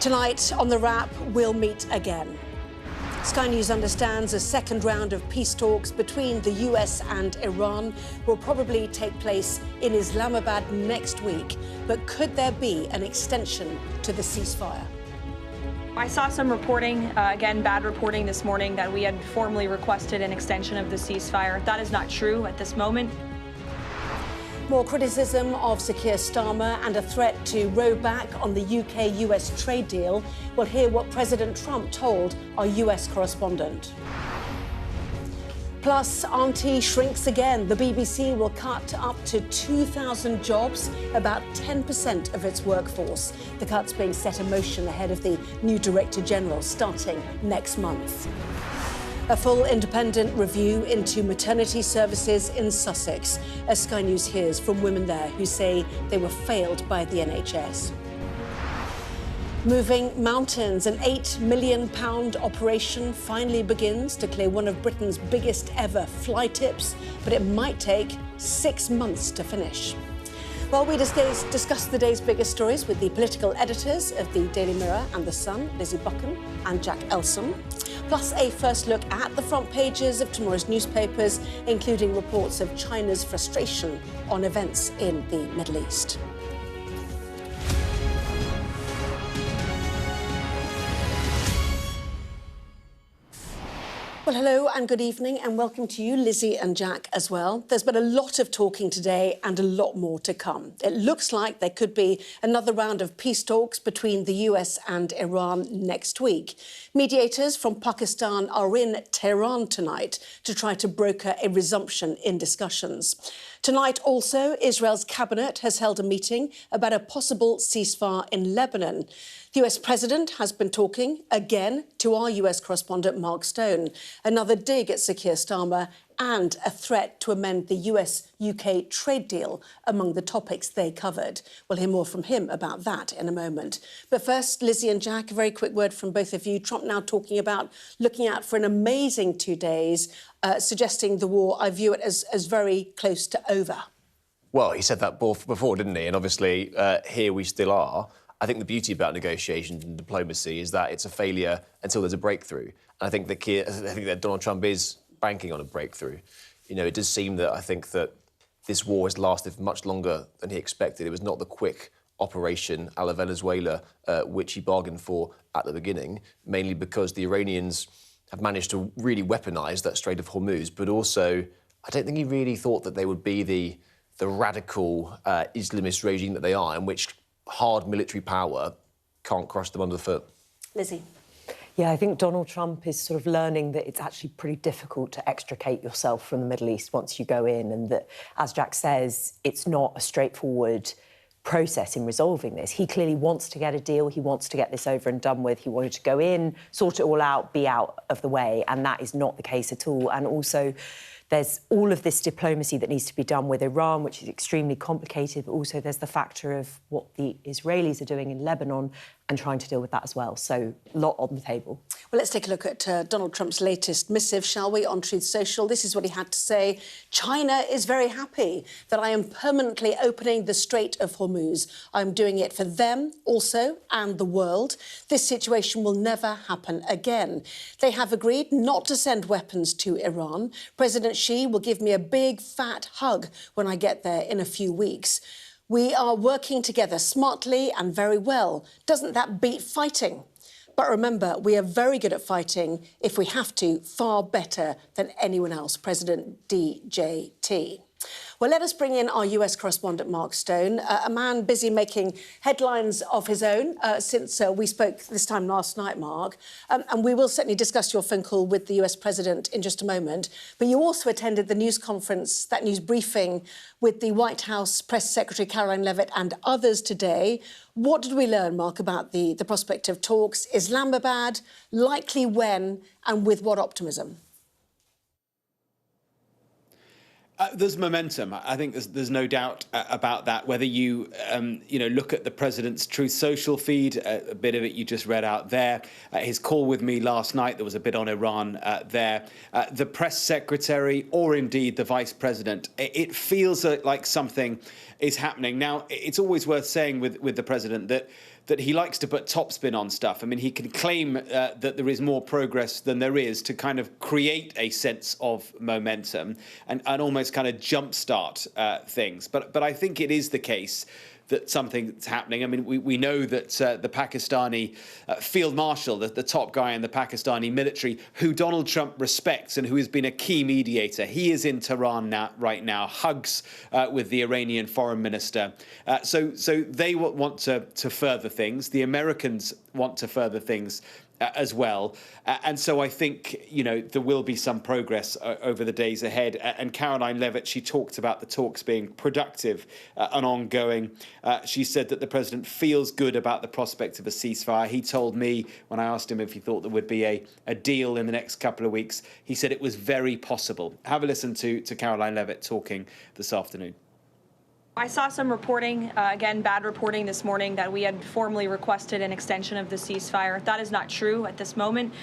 Tonight on The Wrap, we'll meet again. Sky News understands a second round of peace talks between the US and Iran will probably take place in Islamabad next week. But could there be an extension to the ceasefire? I saw some reporting, again, bad reporting this morning, that we had formally requested an extension of the ceasefire. That is not true at this moment. More criticism of Sir Keir Starmer and a threat to row back on the UK-US trade deal. We'll hear what President Trump told our US correspondent. Plus, Auntie shrinks again. The BBC will cut up to 2,000 jobs, about 10% of its workforce. The cut's being set in motion ahead of the new Director General starting next month. A full independent review into maternity services in Sussex, as Sky News hears from women there who say they were failed by the NHS. Moving mountains, an £8 million operation finally begins to clear one of Britain's biggest ever fly tips, but it might take 6 months to finish. Well, we discuss the day's biggest stories with the political editors of the Daily Mirror and The Sun, Lizzie Buchan and Jack Elsom. Plus a first look at the front pages of tomorrow's newspapers, including reports of China's frustration on events in the Middle East. Well, hello and good evening and welcome to you, Lizzie and Jack, as well. There's been a lot of talking today and a lot more to come. It looks like there could be another round of peace talks between the US and Iran next week. Mediators from Pakistan are in Tehran tonight to try to broker a resumption in discussions. Tonight also, Israel's cabinet has held a meeting about a possible ceasefire in Lebanon. The US President has been talking again to our US correspondent Mark Stone. Another dig at Sir Keir Starmer and a threat to amend the US-UK trade deal among the topics they covered. We'll hear more from him about that in a moment. But first, Lizzie and Jack, a very quick word from both of you. Trump now talking about looking out for an amazing 2 days, suggesting the war, I view it as very close to over. Well, he said that before, didn't he? And obviously, here we still are. I think the beauty about negotiations and diplomacy is that it's a failure until there's a breakthrough. And I think that Donald Trump is banking on a breakthrough. You know, it does seem that I think that this war has lasted much longer than he expected. It was not the quick operation a la Venezuela, which he bargained for at the beginning, mainly because the Iranians have managed to really weaponise that Strait of Hormuz. But also, I don't think he really thought that they would be the radical Islamist regime that they are, in which hard military power can't crush them under the foot. Lizzie. Yeah, I think Donald Trump is sort of learning that it's actually pretty difficult to extricate yourself from the Middle East once you go in, and that, as Jack says, it's not a straightforward process in resolving this. He clearly wants to get a deal. He wants to get this over and done with. He wanted to go in, sort it all out, be out of the way, and that is not the case at all. And also, there's all of this diplomacy that needs to be done with Iran, which is extremely complicated, but also there's the factor of what the Israelis are doing in Lebanon and trying to deal with that as well. So, a lot on the table. Well, let's take a look at Donald Trump's latest missive, shall we, on Truth Social. This is what he had to say. China is very happy that I am permanently opening the Strait of Hormuz. I'm doing it for them also and the world. This situation will never happen again. They have agreed not to send weapons to Iran. President Xi will give me a big, fat hug when I get there in a few weeks. We are working together smartly and very well. Doesn't that beat fighting? But remember, we are very good at fighting, if we have to, far better than anyone else, President DJT. Well, let us bring in our US correspondent, Mark Stone, a man busy making headlines of his own since we spoke this time last night, Mark. And we will certainly discuss your phone call with the US President in just a moment. But you also attended the news conference, that news briefing with the White House Press Secretary Caroline Leavitt and others today. What did we learn, Mark, about the prospect of talks? Islamabad, likely when, and with what optimism? There's momentum. I think there's no doubt about that. Whether you look at the president's Truth Social feed, a bit of it you just read out there. His call with me last night, there was a bit on Iran there. The press secretary, or indeed the vice president, it feels like something is happening. Now, it's always worth saying with the president that he likes to put topspin on stuff. I mean, he can claim that there is more progress than there is to kind of create a sense of momentum and almost kind of jumpstart things. But I think it is the case that something's happening. I mean, we know that the Pakistani field marshal, the top guy in the Pakistani military, who Donald Trump respects and who has been a key mediator, he is in Tehran right now, hugs with the Iranian foreign minister. So they want to further things. The Americans want to further things as well. And so I think, there will be some progress over the days ahead. And Caroline Levitt, she talked about the talks being productive and ongoing. She said that the president feels good about the prospect of a ceasefire. He told me, when I asked him if he thought there would be a deal in the next couple of weeks, he said it was very possible. Have a listen to Caroline Levitt talking this afternoon. I saw some reporting, again, bad reporting this morning, that we had formally requested an extension of the ceasefire. That is not true at this moment.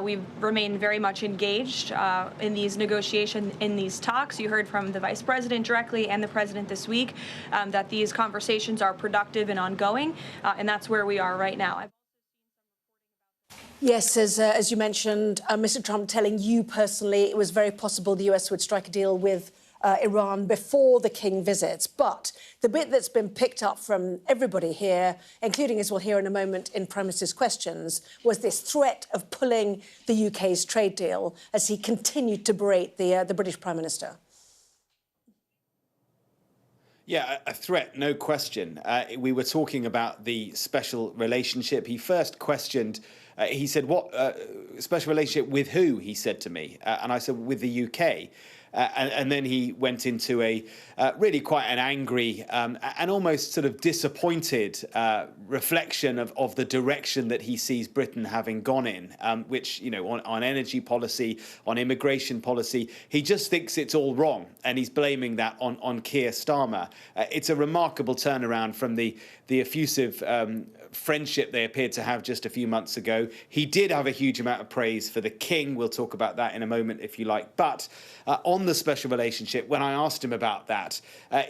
We've remained very much engaged in these negotiations, in these talks. You heard from the vice president directly and the president this week that these conversations are productive and ongoing, and that's where we are right now. Yes, as you mentioned, Mr. Trump telling you personally it was very possible the US would strike a deal with Iran before the King visits. But the bit that's been picked up from everybody here, including, as we'll hear in a moment in Prime Minister's questions, was this threat of pulling the UK's trade deal as he continued to berate the British Prime Minister. Yeah, a threat, no question. We were talking about the special relationship. He first questioned, he said, what special relationship with who, he said to me. And I said, with the UK. And then he went into a really quite an angry and almost sort of disappointed reflection of the direction that he sees Britain having gone in, which, on energy policy, on immigration policy, he just thinks it's all wrong. And he's blaming that on Keir Starmer. It's a remarkable turnaround from the effusive friendship they appeared to have just a few months ago. He did have a huge amount of praise for the King. We'll talk about that in a moment, if you like. But on the special relationship, when I asked him about that,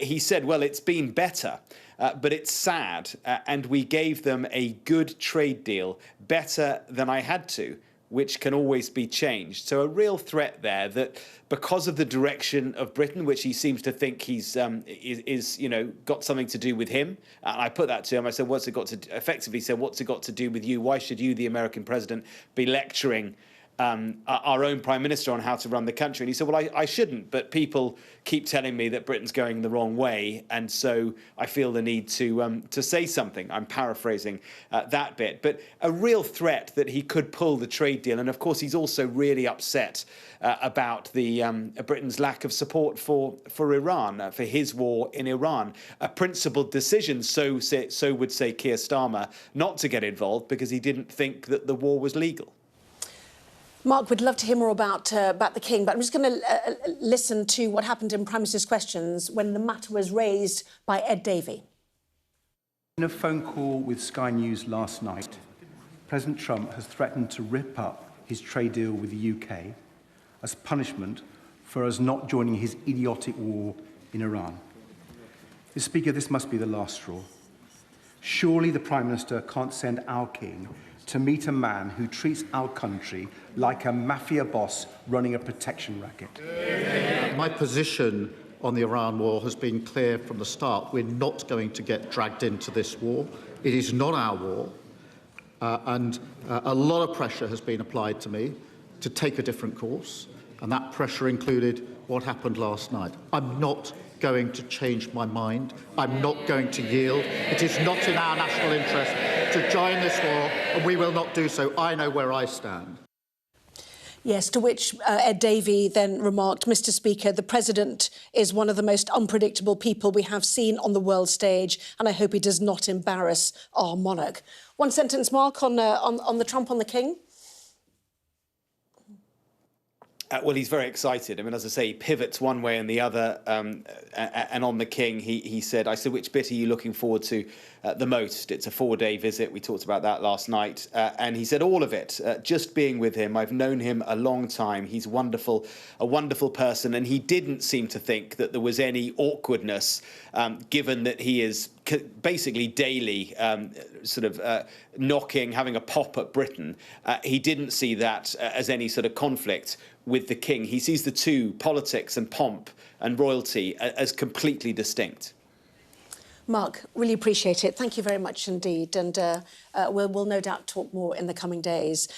he said, well, it's been better, but it's sad. And we gave them a good trade deal, better than I had to, which can always be changed. So a real threat there that because of the direction of Britain, which he seems to think he's got something to do with him. And I put that to him. I said, what's it got to do? Effectively said, what's it got to do with you? Why should you, the American president, be lecturing our own prime minister on how to run the country? And he said, well, I shouldn't, but people keep telling me that Britain's going the wrong way, and so I feel the need to say something. I'm paraphrasing that bit, but a real threat that he could pull the trade deal. And of course, he's also really upset about the Britain's lack of support for Iran, for his war in Iran. A principled decision, so would say Keir Starmer, not to get involved because he didn't think that the war was legal. Mark, we'd love to hear more about the King, but I'm just going to listen to what happened in Prime Minister's questions when the matter was raised by Ed Davey. In a phone call with Sky News last night, President Trump has threatened to rip up his trade deal with the UK as punishment for us not joining his idiotic war in Iran. Mr. Speaker, this must be the last straw. Surely the Prime Minister can't send our King to meet a man who treats our country like a mafia boss running a protection racket. My position on the Iran war has been clear from the start. We're not going to get dragged into this war. It is not our war. And a lot of pressure has been applied to me to take a different course. And that pressure included what happened last night. I'm not going to change my mind. I'm not going to yield. It is not in our national interest to join this war, and we will not do so. I know where I stand. Yes, to which Ed Davey then remarked, Mr. Speaker, the President is one of the most unpredictable people we have seen on the world stage, and I hope he does not embarrass our monarch. One sentence, Mark, on the Trump on the King. Well, he's very excited. I mean, as I say, he pivots one way and the other. And on the King, he said, I said, which bit are you looking forward to the most? It's a 4-day visit. We talked about that last night. And he said all of it, just being with him. I've known him a long time. He's wonderful, a wonderful person. And he didn't seem to think that there was any awkwardness, given that he is basically daily knocking, having a pop at Britain. He didn't see that as any sort of conflict with the King. He sees the two, politics and pomp and royalty, as completely distinct. Mark, really appreciate it. Thank you very much indeed. And we'll no doubt talk more in the coming days.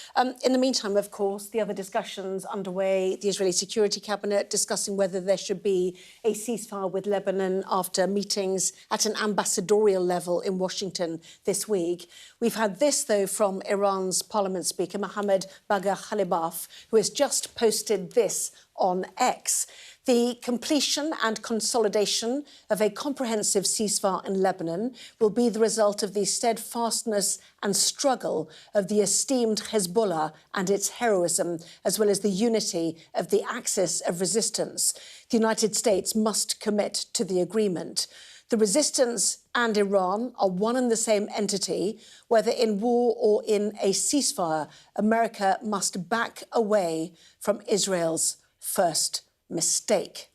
In the meantime, of course, the other discussions underway, the Israeli Security Cabinet discussing whether there should be a ceasefire with Lebanon after meetings at an ambassadorial level in Washington this week. We've had this, though, from Iran's Parliament Speaker, Mohammad Bagher Khalibaf, who has just posted this on X. The completion and consolidation of a comprehensive ceasefire in Lebanon will be the result of the steadfastness and struggle of the esteemed Hezbollah and its heroism, as well as the unity of the axis of resistance. The United States must commit to the agreement. The resistance and Iran are one and the same entity. Whether in war or in a ceasefire, America must back away from Israel's first mistake.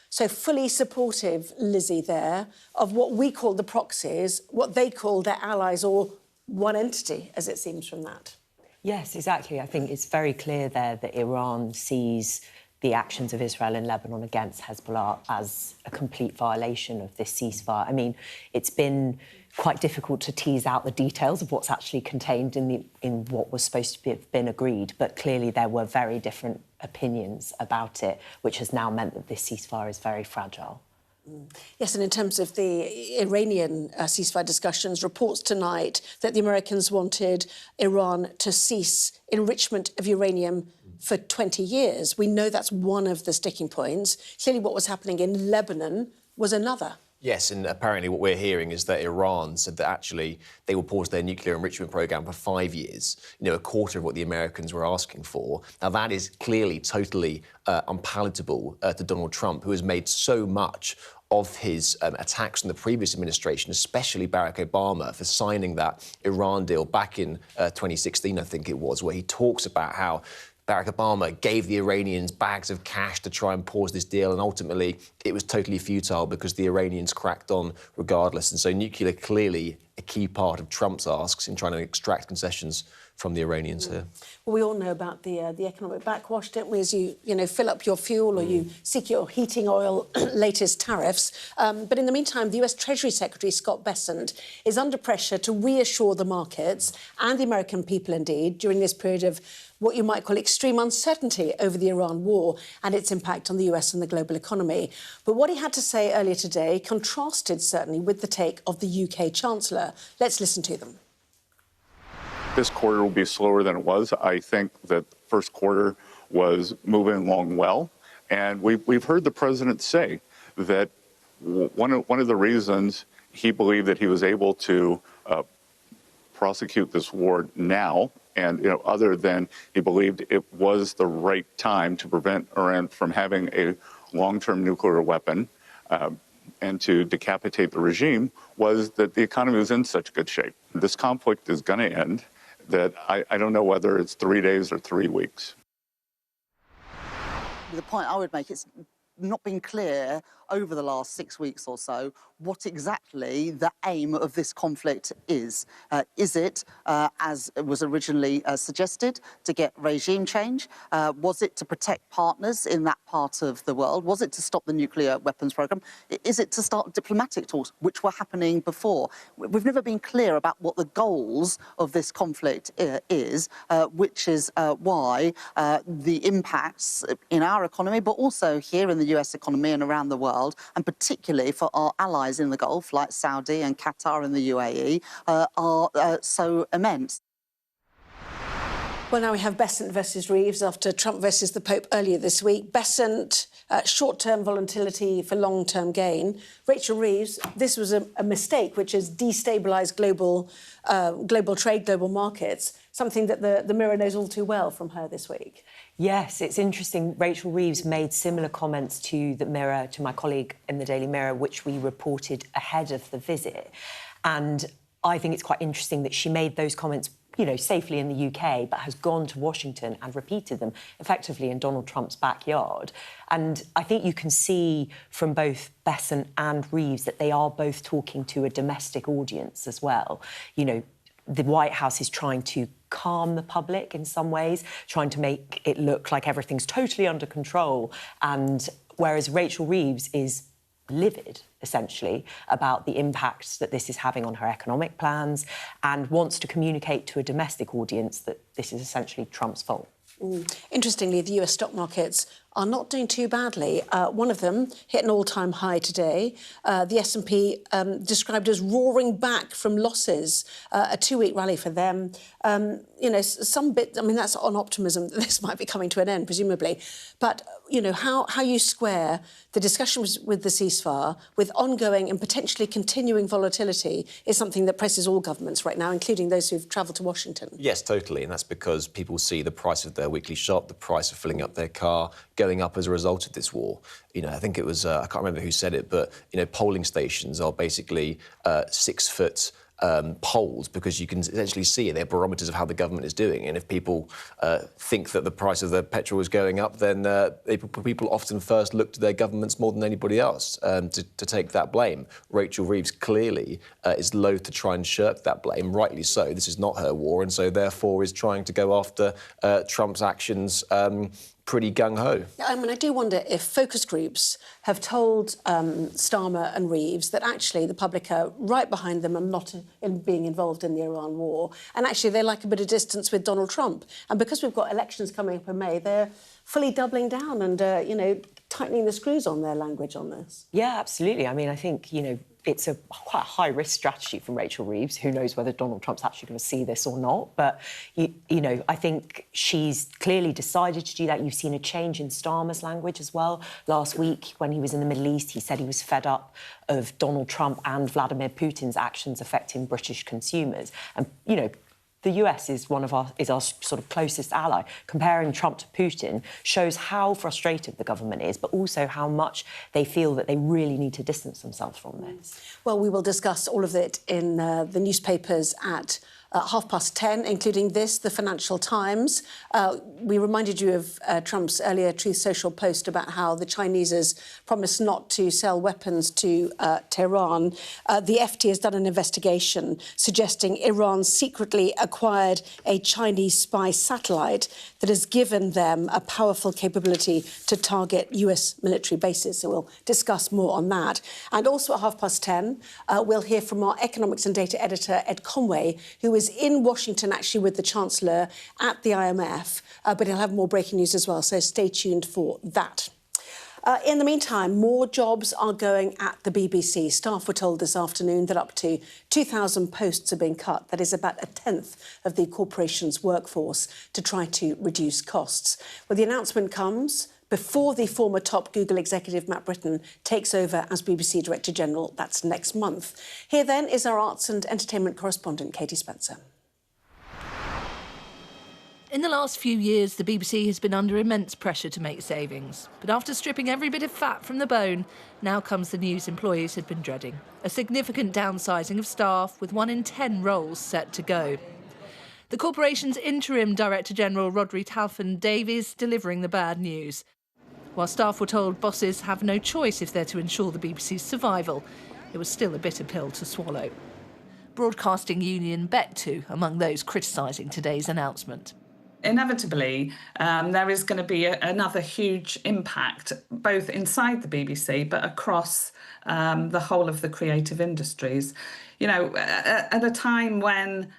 So fully supportive, Lizzie, there, of what we call the proxies, what they call their allies, or one entity, as it seems from that. Yes, exactly. I think it's very clear there that Iran sees the actions of Israel in Lebanon against Hezbollah as a complete violation of this ceasefire. I mean, it's been quite difficult to tease out the details of what's actually contained in what was supposed to have been agreed, but clearly there were very different opinions about it, which has now meant that this ceasefire is very fragile. Yes, and in terms of the Iranian ceasefire discussions, reports tonight that the Americans wanted Iran to cease enrichment of uranium for 20 years. We know that's one of the sticking points. Clearly what was happening in Lebanon was another. Yes, and apparently what we're hearing is that Iran said that actually they will pause their nuclear enrichment programme for 5 years, a quarter of what the Americans were asking for. Now, that is clearly totally unpalatable to Donald Trump, who has made so much of his attacks on the previous administration, especially Barack Obama, for signing that Iran deal back in 2016, I think it was, where he talks about how Barack Obama gave the Iranians bags of cash to try and pause this deal, and ultimately it was totally futile because the Iranians cracked on regardless. And so nuclear clearly a key part of Trump's asks in trying to extract concessions from the Iranians here. Well, we all know about the economic backwash, don't we, as you fill up your fuel or you seek your heating oil latest tariffs. But in the meantime, the US Treasury Secretary, Scott Bessent, is under pressure to reassure the markets and the American people, indeed, during this period of what you might call extreme uncertainty over the Iran war and its impact on the US and the global economy. But what he had to say earlier today contrasted, certainly, with the take of the UK Chancellor. Let's listen to them. This quarter will be slower than it was. I think that the first quarter was moving along well. And we've heard the president say that one of the reasons he believed that he was able to prosecute this war now, and other than he believed it was the right time to prevent Iran from having a long-term nuclear weapon and to decapitate the regime, was that the economy was in such good shape. This conflict is going to end. That I don't know whether it's 3 days or 3 weeks. The point I would make, it's not been clear over the last 6 weeks or so what exactly the aim of this conflict is. Is it, as was originally suggested, to get regime change? Was it to protect partners in that part of the world? Was it to stop the nuclear weapons program? Is it to start diplomatic talks, which were happening before? We've never been clear about what the goals of this conflict is, which is why the impacts in our economy, but also here in the US economy and around the world, and particularly for our allies in the Gulf, like Saudi and Qatar and the UAE, are so immense. Well, now we have Bessent versus Reeves after Trump versus the Pope earlier this week. Bessent, short-term volatility for long-term gain. Rachel Reeves, this was a mistake which has destabilised global trade, global markets. something that the Mirror knows all too well from her this week. Yes, it's interesting. Rachel Reeves made similar comments to the Mirror, to my colleague in the Daily Mirror, which we reported ahead of the visit. And I think it's quite interesting that she made those comments, you know, safely in the UK, but has gone to Washington and repeated them effectively in Donald Trump's backyard. And I think you can see from both Besant and Reeves that they are both talking to a domestic audience as well. You know, the White House is trying to calm the public in some ways, trying to make it look like everything's totally under control. And whereas Rachel Reeves is livid, essentially, about the impact that this is having on her economic plans and wants to communicate to a domestic audience that this is essentially Trump's fault. Interestingly, the US stock markets are not doing too badly. One of them hit an all-time high today. The S&P described as roaring back from losses, a two-week rally for them. You know, some bit, I mean, that's on optimism that this might be coming to an end, presumably. But, you know, how you square the discussions with the ceasefire with ongoing and potentially continuing volatility is something that presses all governments right now, including those who've travelled to Washington. Yes, totally. And that's because people see the price of their weekly shop, the price of filling up their car, going up as a result of this war. You know, I think it was, I can't remember who said it, but, you know, polling stations are basically 6-foot polls because you can essentially see they're barometers of how the government is doing. And if people think that the price of their petrol is going up, then people often first look to their governments more than anybody else to take that blame. Rachel Reeves clearly is loath to try and shirk that blame, rightly so. This is not her war, and so therefore is trying to go after Trump's actions pretty gung-ho. I mean, I do wonder if focus groups have told Starmer and Reeves that actually the public are right behind them and not in being involved in the Iran war. And actually they like a bit of distance with Donald Trump. And because we've got elections coming up in May, they're fully doubling down and, you know, tightening the screws on their language on this. Yeah, absolutely. I mean, I think, you know, it's a quite a high-risk strategy from Rachel Reeves. Who knows whether Donald Trump's actually going to see this or not. But, you know, I think she's clearly decided to do that. You've seen a change in Starmer's language as well. Last week, when he was in the Middle East, he said he was fed up of Donald Trump and Vladimir Putin's actions affecting British consumers. And, you know, the US is our sort of closest ally. Comparing Trump to Putin shows how frustrated the government is, but also how much they feel that they really need to distance themselves from this. Well, we will discuss all of it in the newspapers at 10:30, including this, the Financial Times. We reminded you of Trump's earlier Truth Social post about how the Chineses promised not to sell weapons to Tehran. The FT has done an investigation suggesting Iran secretly acquired a Chinese spy satellite that has given them a powerful capability to target US military bases. So we'll discuss more on that. And also at 10:30, we'll hear from our economics and data editor, Ed Conway, who is in Washington actually with the Chancellor at the IMF, but he'll have more breaking news as well, so stay tuned for that. In the meantime, more jobs are going at the BBC. Staff were told this afternoon that up to 2,000 posts are being cut. That is about a tenth of the corporation's workforce to try to reduce costs. Well, the announcement comes before the former top Google executive Matt Britton takes over as BBC Director General. That's next month. Here then is our arts and entertainment correspondent, Katie Spencer. In the last few years, the BBC has been under immense pressure to make savings. But after stripping every bit of fat from the bone, now comes the news employees had been dreading. A significant downsizing of staff, with 1 in 10 roles set to go. The corporation's interim Director General, Rodri Talfin-Davies, delivering the bad news. While staff were told bosses have no choice if they're to ensure the BBC's survival, it was still a bitter pill to swallow. Broadcasting union Bet2 among those criticising today's announcement. Inevitably, there is going to be another huge impact, both inside the BBC but across the whole of the creative industries. You know, at a time when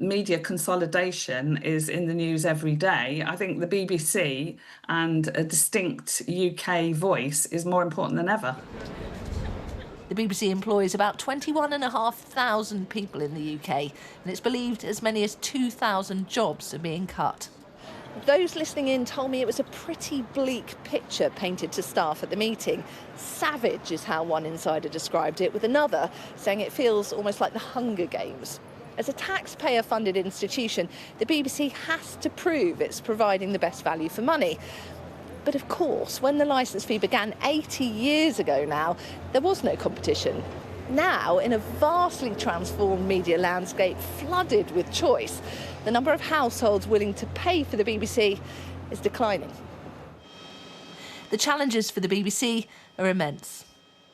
media consolidation is in the news every day, I think the BBC and a distinct UK voice is more important than ever. The BBC employs about 21,500 people in the UK, and it's believed as many as 2,000 jobs are being cut. Those listening in told me it was a pretty bleak picture painted to staff at the meeting. Savage is how one insider described it, with another saying it feels almost like the Hunger Games. As a taxpayer-funded institution, the BBC has to prove it's providing the best value for money. But of course, when the licence fee began 80 years ago now, there was no competition. Now, in a vastly transformed media landscape flooded with choice, the number of households willing to pay for the BBC is declining. The challenges for the BBC are immense.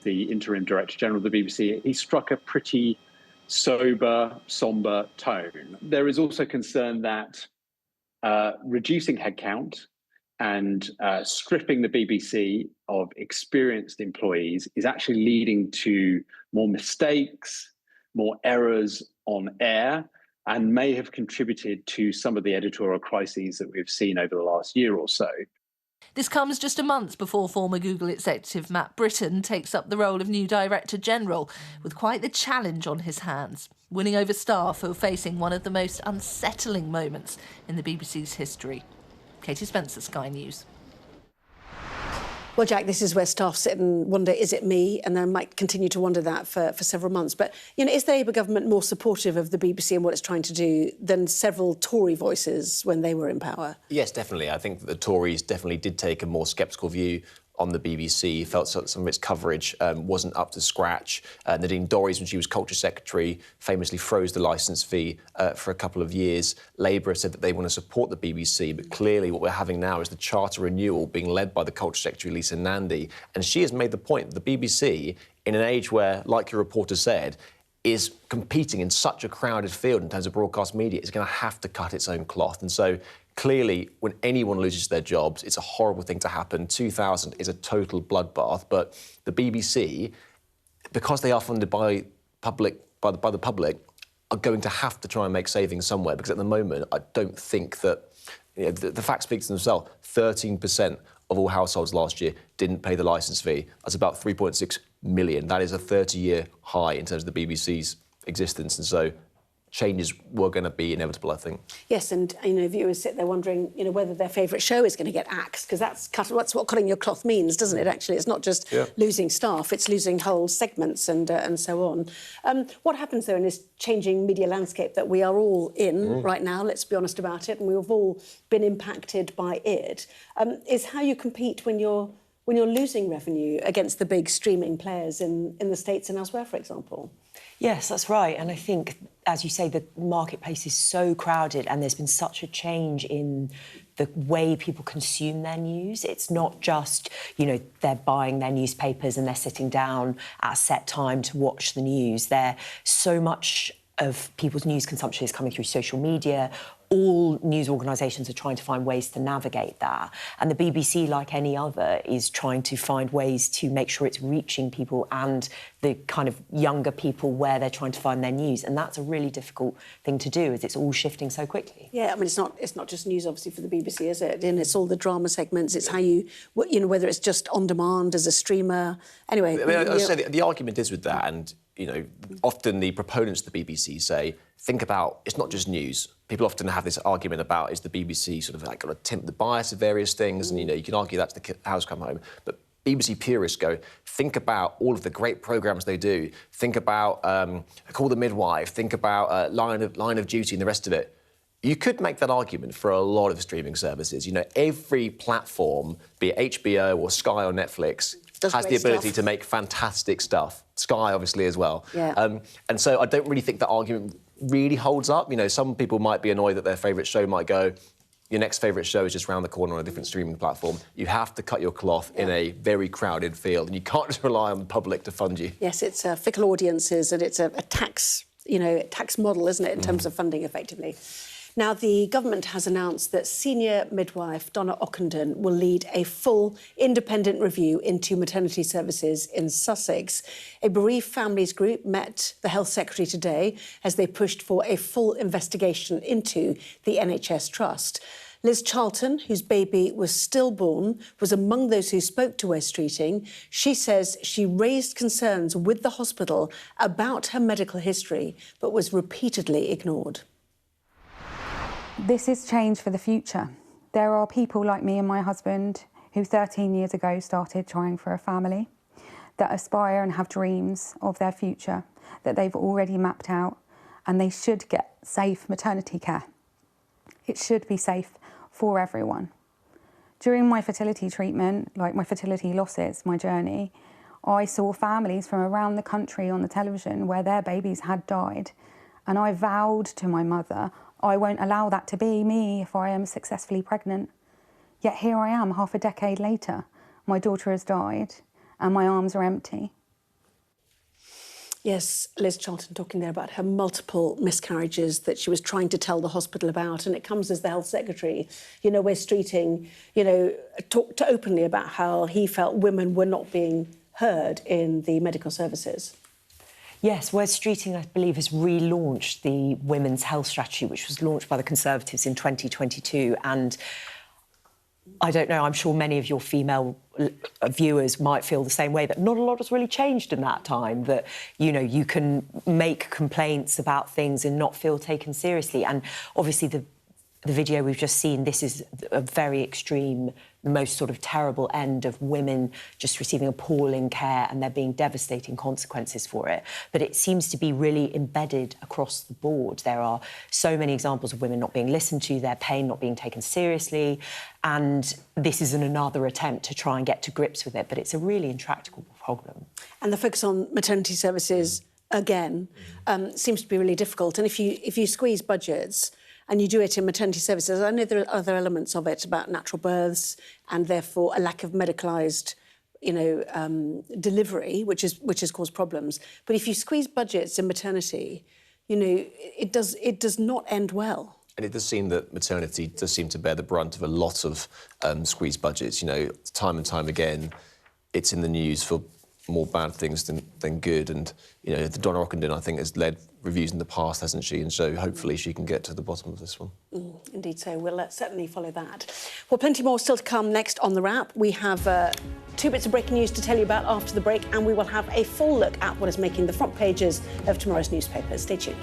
The interim Director General of the BBC, he struck a pretty sober, sombre tone. There is also concern that reducing headcount and stripping the BBC of experienced employees is actually leading to more mistakes, more errors on air, and may have contributed to some of the editorial crises that we've seen over the last year or so. This comes just a month before former Google executive Matt Britton takes up the role of new Director General, with quite the challenge on his hands, winning over staff who are facing one of the most unsettling moments in the BBC's history. Katie Spencer, Sky News. Well, Jack, this is where staff sit and wonder, is it me? And they might continue to wonder that for several months. But, you know, is the Labour government more supportive of the BBC and what it's trying to do than several Tory voices when they were in power? Yes, definitely. I think that the Tories definitely did take a more sceptical view on the BBC, felt some of its coverage wasn't up to scratch. Nadine Dorries, when she was Culture Secretary, famously froze the licence fee for a couple of years. Labour said that they want to support the BBC, but clearly what we're having now is the charter renewal being led by the Culture Secretary, Lisa Nandy. And she has made the point that the BBC, in an age where, like your reporter said, is competing in such a crowded field in terms of broadcast media, is going to have to cut its own cloth. And so clearly, when anyone loses their jobs, it's a horrible thing to happen. 2000 is a total bloodbath. But the BBC, because they are funded by the public, are going to have to try and make savings somewhere. Because at the moment, I don't think that the facts speak to themselves. 13% of all households last year didn't pay the licence fee. That's about 3.6 million. That is a 30-year high in terms of the BBC's existence. And so changes were going to be inevitable, I think. Yes, and, you know, viewers sit there wondering, you know, whether their favourite show is going to get axed, because that's what cutting your cloth means, doesn't it, actually? It's not just losing staff, it's losing whole segments and so on. What happens, though, in this changing media landscape that we are all in right now, let's be honest about it, and we've all been impacted by it, is how you compete when you're losing revenue against the big streaming players in the States and elsewhere, for example? Yes, that's right. And I think, as you say, the marketplace is so crowded and there's been such a change in the way people consume their news. It's not just, you know, they're buying their newspapers and they're sitting down at a set time to watch the news. So much of people's news consumption is coming through social media. All news organisations are trying to find ways to navigate that. And the BBC, like any other, is trying to find ways to make sure it's reaching people and the kind of younger people where they're trying to find their news. And that's a really difficult thing to do, as it's all shifting so quickly. Yeah, I mean, it's not just news, obviously, for the BBC, is it? And it's all the drama segments. It's how you know, whether it's just on demand as a streamer. Anyway, I mean, I'll say the argument is with that, and, you know, often the proponents of the BBC say, think about, it's not just news. People often have this argument about, is the BBC sort of like going to tempt the bias of various things? And, you know, you can argue that's the cows come home. But BBC purists go, think about all of the great programmes they do. Think about Call the Midwife. Think about Line of Duty and the rest of it. You could make that argument for a lot of streaming services. You know, every platform, be it HBO or Sky or Netflix, has the ability to make fantastic stuff. Sky, obviously, as well. Yeah. And so I don't really think that argument really holds up. You know, some people might be annoyed that their favourite show might go, your next favourite show is just round the corner on a different streaming platform. You have to cut your cloth in a very crowded field, and you can't just rely on the public to fund you. Yes, it's fickle audiences, and it's a tax, you know, tax model, isn't it, in terms of funding, effectively. Now, the government has announced that senior midwife Donna Ockenden will lead a full independent review into maternity services in Sussex. A bereaved families group met the Health Secretary today as they pushed for a full investigation into the NHS Trust. Liz Charlton, whose baby was stillborn, was among those who spoke to West Streeting. She says she raised concerns with the hospital about her medical history, but was repeatedly ignored. This is change for the future. There are people like me and my husband who 13 years ago started trying for a family, that aspire and have dreams of their future that they've already mapped out, and they should get safe maternity care. It should be safe for everyone. During my fertility treatment, like my fertility losses, my journey, I saw families from around the country on the television where their babies had died. And I vowed to my mother, I won't allow that to be me if I am successfully pregnant. Yet here I am, half a decade later. My daughter has died and my arms are empty. Yes, Liz Charlton talking there about her multiple miscarriages that she was trying to tell the hospital about, and it comes as the Health Secretary. You know, Wes Streeting, you know, talked openly about how he felt women were not being heard in the medical services. Yes, Wes Streeting, I believe, has relaunched the Women's Health Strategy, which was launched by the Conservatives in 2022, and I don't know, I'm sure many of your female viewers might feel the same way, that not a lot has really changed in that time, that, you know, you can make complaints about things and not feel taken seriously. And obviously the video we've just seen, this is a very extreme, the most sort of terrible end of women just receiving appalling care, and there being devastating consequences for it. But it seems to be really embedded across the board. There are so many examples of women not being listened to, their pain not being taken seriously, and this is another attempt to try and get to grips with it, but it's a really intractable problem. And the focus on maternity services, again, seems to be really difficult. And if you squeeze budgets, and you do it in maternity services, I know there are other elements of it about natural births and therefore a lack of medicalised, you know, delivery, which has caused problems. But if you squeeze budgets in maternity, you know, it does not end well. And it does seem that maternity does seem to bear the brunt of a lot of squeezed budgets. You know, time and time again, it's in the news for more bad things than good. And, you know, Donna Ockenden, I think, has led reviews in the past, hasn't she? And so hopefully she can get to the bottom of this one. Indeed so. We'll certainly follow that. Well, plenty more still to come next on The Wrap. We have 2 bits of breaking news to tell you about after the break, and we will have a full look at what is making the front pages of tomorrow's newspapers. Stay tuned.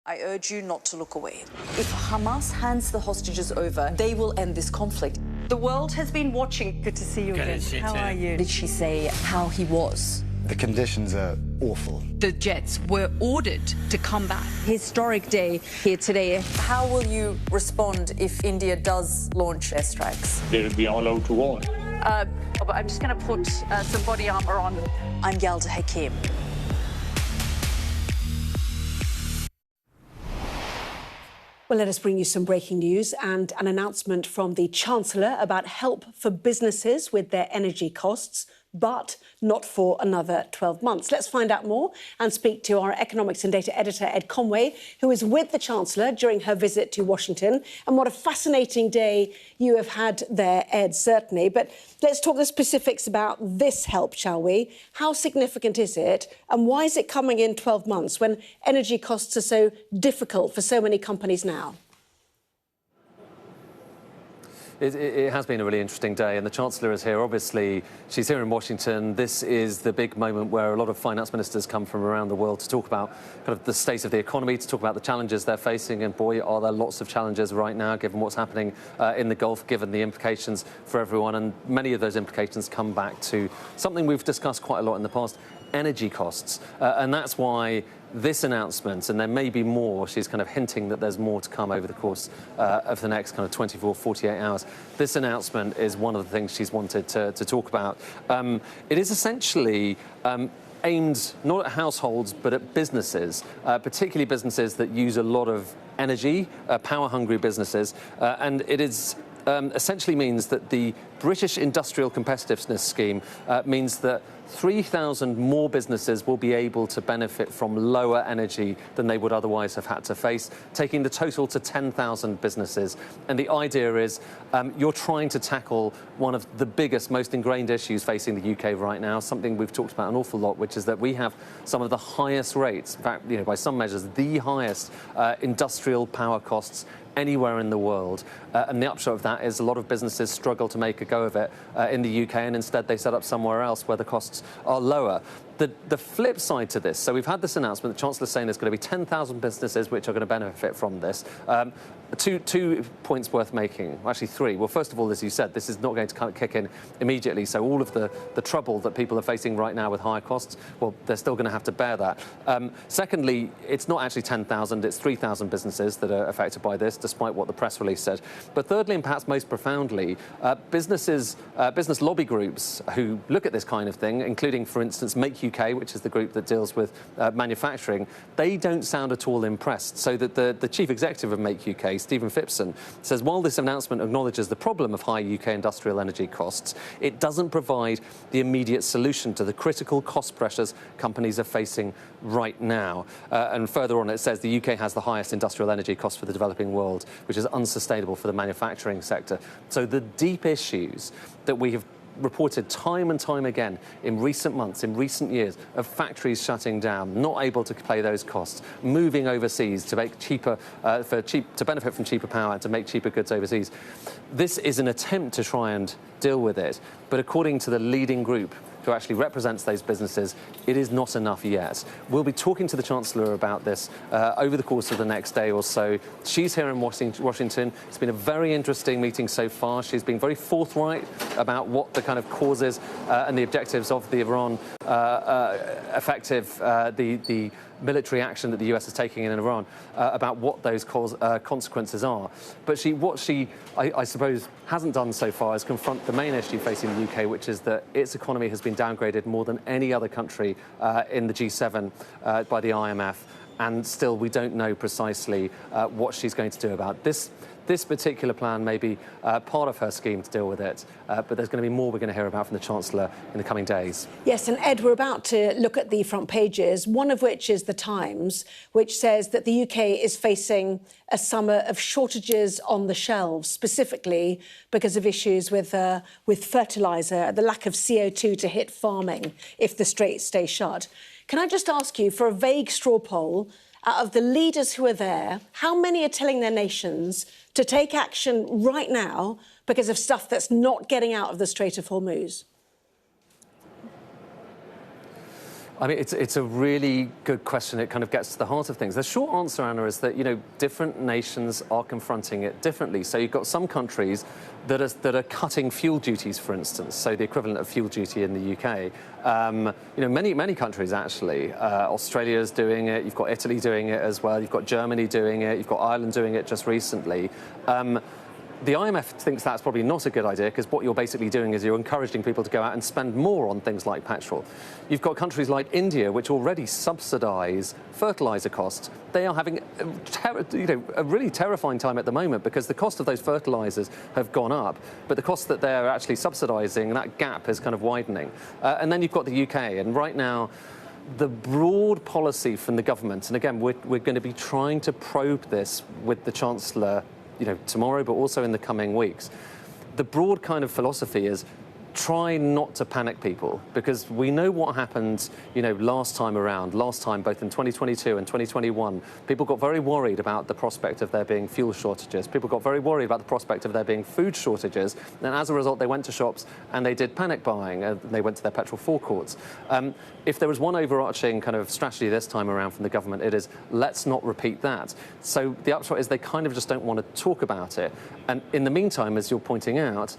I urge you not to look away. If Hamas hands the hostages over, they will end this conflict. The world has been watching. Good to see you again. How are you? Did she say how he was? The conditions are awful. The jets were ordered to come back. Historic day here today. How will you respond if India does launch airstrikes? They'll be all out to war. I'm just going to put some body armor on. I'm Yalda Hakim. Well, let us bring you some breaking news and an announcement from the Chancellor about help for businesses with their energy costs, but not for another 12 months. Let's find out more and speak to our economics and data editor, Ed Conway, who was with the Chancellor during her visit to Washington. And what a fascinating day you have had there, Ed, certainly. But let's talk the specifics about this help, shall we? How significant is it? And why is it coming in 12 months when energy costs are so difficult for so many companies now? It has been a really interesting day, and the Chancellor is here. Obviously, she's here in Washington. This is the big moment where a lot of finance ministers come from around the world to talk about kind of the state of the economy, to talk about the challenges they're facing. And boy, are there lots of challenges right now, given what's happening in the Gulf, given the implications for everyone. And many of those implications come back to something we've discussed quite a lot in the past: energy costs. And that's why this announcement, and there may be more, she's kind of hinting that there's more to come over the course of the next kind of 24, 48 hours. This announcement is one of the things she's wanted to talk about. It is essentially aimed not at households, but at businesses, particularly businesses that use a lot of energy, power-hungry businesses. And it is essentially means that the British Industrial Competitiveness Scheme means that 3,000 more businesses will be able to benefit from lower energy than they would otherwise have had to face, taking the total to 10,000 businesses. And the idea is you're trying to tackle one of the biggest, most ingrained issues facing the UK right now, something we've talked about an awful lot, which is that we have some of the highest rates, in fact, you know, by some measures, the highest industrial power costs anywhere in the world. And the upshot of that is a lot of businesses struggle to make a go of it in the UK, and instead they set up somewhere else where the costs are lower. The flip side to this, so we've had this announcement, the Chancellor's saying there's going to be 10,000 businesses which are going to benefit from this. Two points worth making, actually three. Well, first of all, as you said, this is not going to kick in immediately, so all of the trouble that people are facing right now with higher costs, well, they're still going to have to bear that. Secondly, it's not actually 10,000, it's 3,000 businesses that are affected by this, despite what the press release said. But thirdly, and perhaps most profoundly, business lobby groups who look at this kind of thing, including, for instance, Make UK, which is the group that deals with manufacturing, they don't sound at all impressed. So that the chief executive of Make UK, Stephen Phipson, says while this announcement acknowledges the problem of high UK industrial energy costs, it doesn't provide the immediate solution to the critical cost pressures companies are facing right now. And further on, it says the UK has the highest industrial energy costs for the developing world, which is unsustainable for the manufacturing sector. So the deep issues that we have reported time and time again in recent months, in recent years, of factories shutting down, not able to pay those costs, moving overseas to make cheaper, to benefit from cheaper power and to make cheaper goods overseas. This is an attempt to try and deal with it, but according to the leading group who actually represents those businesses, it is not enough yet. We'll be talking to the Chancellor about this over the course of the next day or so. She's here in Washington. It's been a very interesting meeting so far. She's been very forthright about what the kind of causes and the objectives of the Iran the military action that the US is taking in Iran, about what those consequences are. But what she, I suppose, hasn't done so far is confront the main issue facing the UK, which is that its economy has been downgraded more than any other country in the G7 by the IMF. And still, we don't know precisely what she's going to do about this. This particular plan may be part of her scheme to deal with it, but there's going to be more we're going to hear about from the Chancellor in the coming days. Yes, and Ed, we're about to look at the front pages, one of which is The Times, which says that the UK is facing a summer of shortages on the shelves, specifically because of issues with fertiliser, the lack of CO2 to hit farming if the straits stay shut. Can I just ask you, for a vague straw poll, out of the leaders who are there, how many are telling their nations to take action right now because of stuff that's not getting out of the Strait of Hormuz? I mean, it's a really good question. It kind of gets to the heart of things. The short answer, Anna, is that, you know, different nations are confronting it differently. So you've got some countries that are cutting fuel duties, for instance, so the equivalent of fuel duty in the UK. You know, many countries, actually. Australia's doing it. You've got Italy doing it as well. You've got Germany doing it. You've got Ireland doing it just recently. The IMF thinks that's probably not a good idea because what you're basically doing is you're encouraging people to go out and spend more on things like petrol. You've got countries like India, which already subsidise fertiliser costs. They are having a really terrifying time at the moment because the cost of those fertilisers have gone up, but the cost that they're actually subsidising, that gap is kind of widening. And then you've got the UK, and right now, the broad policy from the government, and again, we're going to be trying to probe this with the Chancellor, you know, tomorrow, but also in the coming weeks. The broad kind of philosophy is try not to panic people, because we know what happened, you know, last time both in 2022 and 2021. People got very worried about the prospect of there being fuel shortages. People got very worried about the prospect of there being food shortages. And as a result, they went to shops and they did panic buying. They went to their petrol forecourts. If there was one overarching kind of strategy this time around from the government, it is let's not repeat that. So the upshot is they kind of just don't want to talk about it. And in the meantime, as you're pointing out,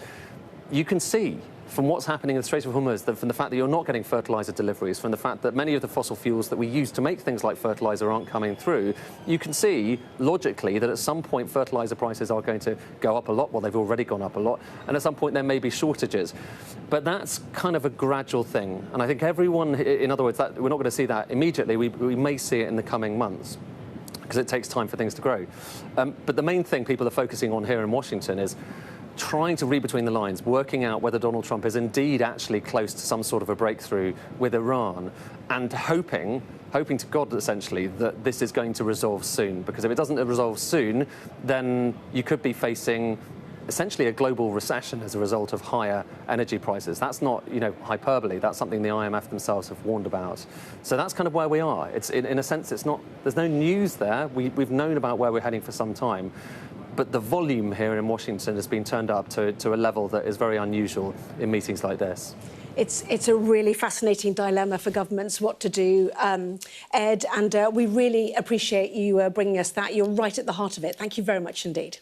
you can see from what's happening in the Strait of Hormuz, from the fact that you're not getting fertiliser deliveries, from the fact that many of the fossil fuels that we use to make things like fertiliser aren't coming through, you can see, logically, that at some point fertiliser prices are going to go up a lot. Well, they've already gone up a lot. And at some point there may be shortages. But that's kind of a gradual thing. And I think everyone, in other words, that we're not going to see that immediately. We may see it in the coming months, because it takes time for things to grow. But the main thing people are focusing on here in Washington is trying to read between the lines, working out whether Donald Trump is indeed actually close to some sort of a breakthrough with Iran, and hoping to God, essentially, that this is going to resolve soon. Because if it doesn't resolve soon, then you could be facing essentially a global recession as a result of higher energy prices. That's not, you know, hyperbole. That's something the IMF themselves have warned about. So that's kind of where we are. It's in a sense, it's not. There's no news there. We've known about where we're heading for some time. But the volume here in Washington has been turned up to a level that is very unusual in meetings like this. It's a really fascinating dilemma for governments what to do, Ed, and we really appreciate you bringing us that. You're right at the heart of it. Thank you very much indeed.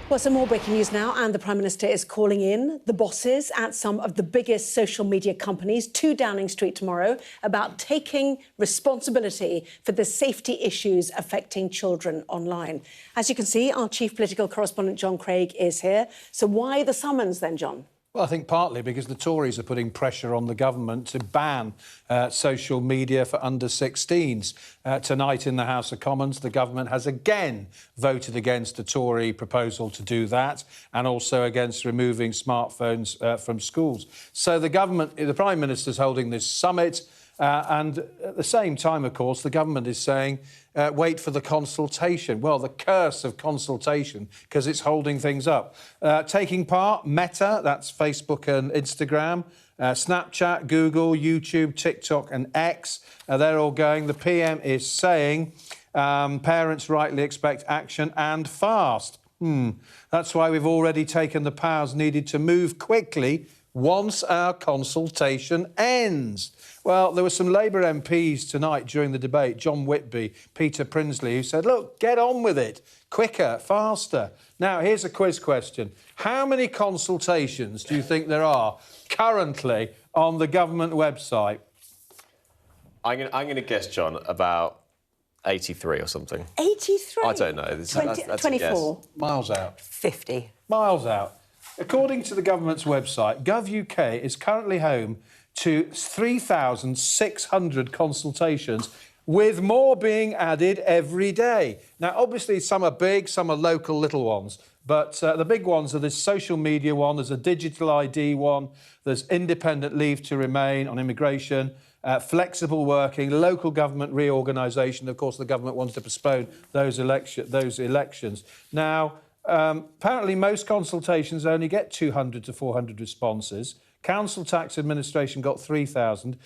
Well, some more breaking news now, and the Prime Minister is calling in the bosses at some of the biggest social media companies to Downing Street tomorrow about taking responsibility for the safety issues affecting children online. As you can see, our chief political correspondent, John Craig, is here. So why the summons then, John? Well, I think partly because the Tories are putting pressure on the government to ban social media for under-16s. Tonight in the House of Commons, the government has again voted against a Tory proposal to do that, and also against removing smartphones from schools. So the government, the Prime Minister's holding this summit, and at the same time, of course, the government is saying, wait for the consultation. Well, the curse of consultation, because it's holding things up. Taking part, Meta, that's Facebook and Instagram, Snapchat, Google, YouTube, TikTok and X, they're all going. The PM is saying parents rightly expect action and fast. That's why we've already taken the powers needed to move quickly once our consultation ends. Well, there were some Labour MPs tonight during the debate, John Whitby, Peter Prinsley, who said, look, get on with it, quicker, faster. Now, here's a quiz question. How many consultations do you think there are currently on the government website? I'm going to guess, John, about 83 or something. 83? I don't know. That's 24. Miles out. 50. Miles out. According to the government's website, Gov.uk is currently home to 3,600 consultations, with more being added every day. Now, obviously, some are big, some are local little ones, but the big ones are this social media one, there's a digital ID one, there's independent leave to remain on immigration, flexible working, local government reorganisation. Of course, the government wants to postpone those elections. Now, apparently, most consultations only get 200 to 400 responses. Council Tax Administration got 3,000.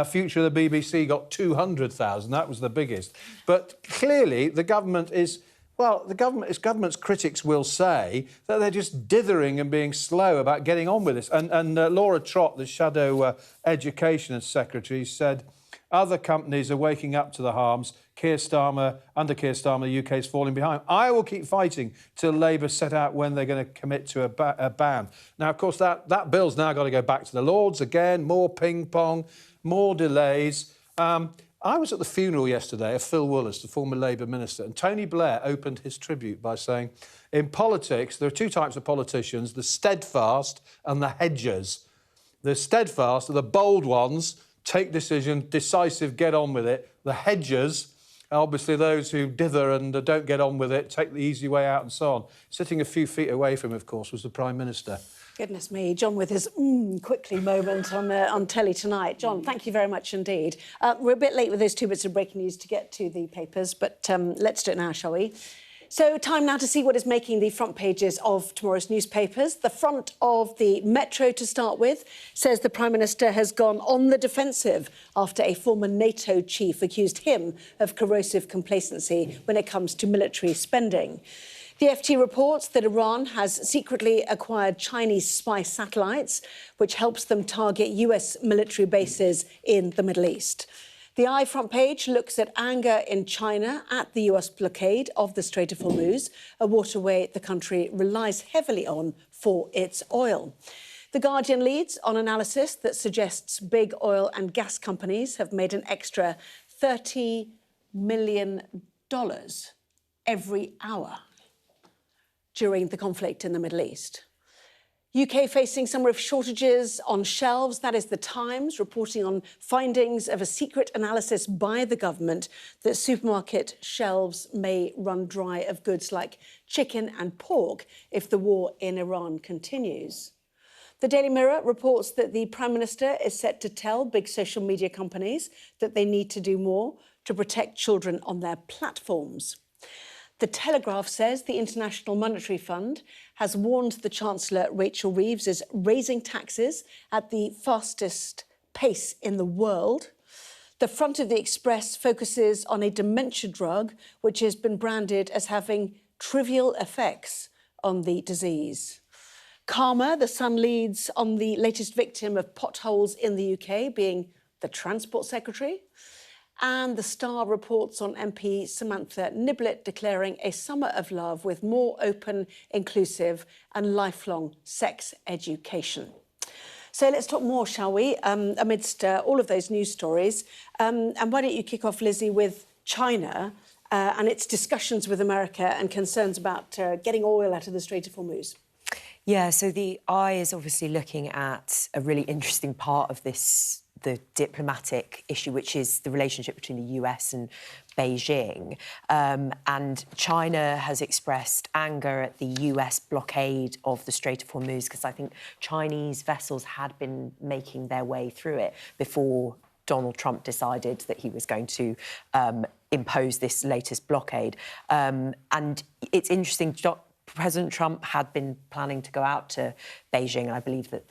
Future of the BBC got 200,000. That was the biggest. But clearly, the government is Well, its government's critics will say that they're just dithering and being slow about getting on with this. And Laura Trott, the Shadow Education Secretary, said other companies are waking up to the harms. Under Keir Starmer, the UK is falling behind. I will keep fighting till Labour set out when they're going to commit to a ban. Now, of course, that bill's now got to go back to the Lords again, more ping-pong, more delays. I was at the funeral yesterday of Phil Willis, the former Labour minister, and Tony Blair opened his tribute by saying, in politics, there are two types of politicians, the steadfast and the hedgers. The steadfast are the bold ones, take decision, decisive, get on with it. The hedgers, obviously those who dither and don't get on with it, take the easy way out and so on. Sitting a few feet away from him, of course, was the Prime Minister. Goodness me, John with his quickly moment on telly tonight. John, thank you very much indeed. We're a bit late with those 2 bits of breaking news to get to the papers, but let's do it now, shall we? So time now to see what is making the front pages of tomorrow's newspapers. The front of the Metro, to start with, says the Prime Minister has gone on the defensive after a former NATO chief accused him of corrosive complacency when it comes to military spending. The FT reports that Iran has secretly acquired Chinese spy satellites, which helps them target US military bases in the Middle East. The Eye front page looks at anger in China at the US blockade of the Strait of Hormuz, a waterway the country relies heavily on for its oil. The Guardian leads on analysis that suggests big oil and gas companies have made an extra $30 million every hour during the conflict in the Middle East. UK facing summer of shortages on shelves. That is the Times reporting on findings of a secret analysis by the government that supermarket shelves may run dry of goods like chicken and pork if the war in Iran continues. The Daily Mirror reports that the Prime Minister is set to tell big social media companies that they need to do more to protect children on their platforms. The Telegraph says the International Monetary Fund has warned the Chancellor, Rachel Reeves, is raising taxes at the fastest pace in the world. The front of the Express focuses on a dementia drug which has been branded as having trivial effects on the disease. Karma, the Sun leads on the latest victim of potholes in the UK being the Transport Secretary. And the Star reports on MP Samantha Niblett declaring a summer of love with more open, inclusive and lifelong sex education. So let's talk more, shall we, amidst all of those news stories. And why don't you kick off, Lizzie, with China and its discussions with America and concerns about getting oil out of the Strait of Hormuz? Yeah, so the Eye is obviously looking at a really interesting part of this, the diplomatic issue, which is the relationship between the US and Beijing. And China has expressed anger at the US blockade of the Strait of Hormuz because I think Chinese vessels had been making their way through it before Donald Trump decided that he was going to impose this latest blockade. And it's interesting, President Trump had been planning to go out to Beijing, and I believe that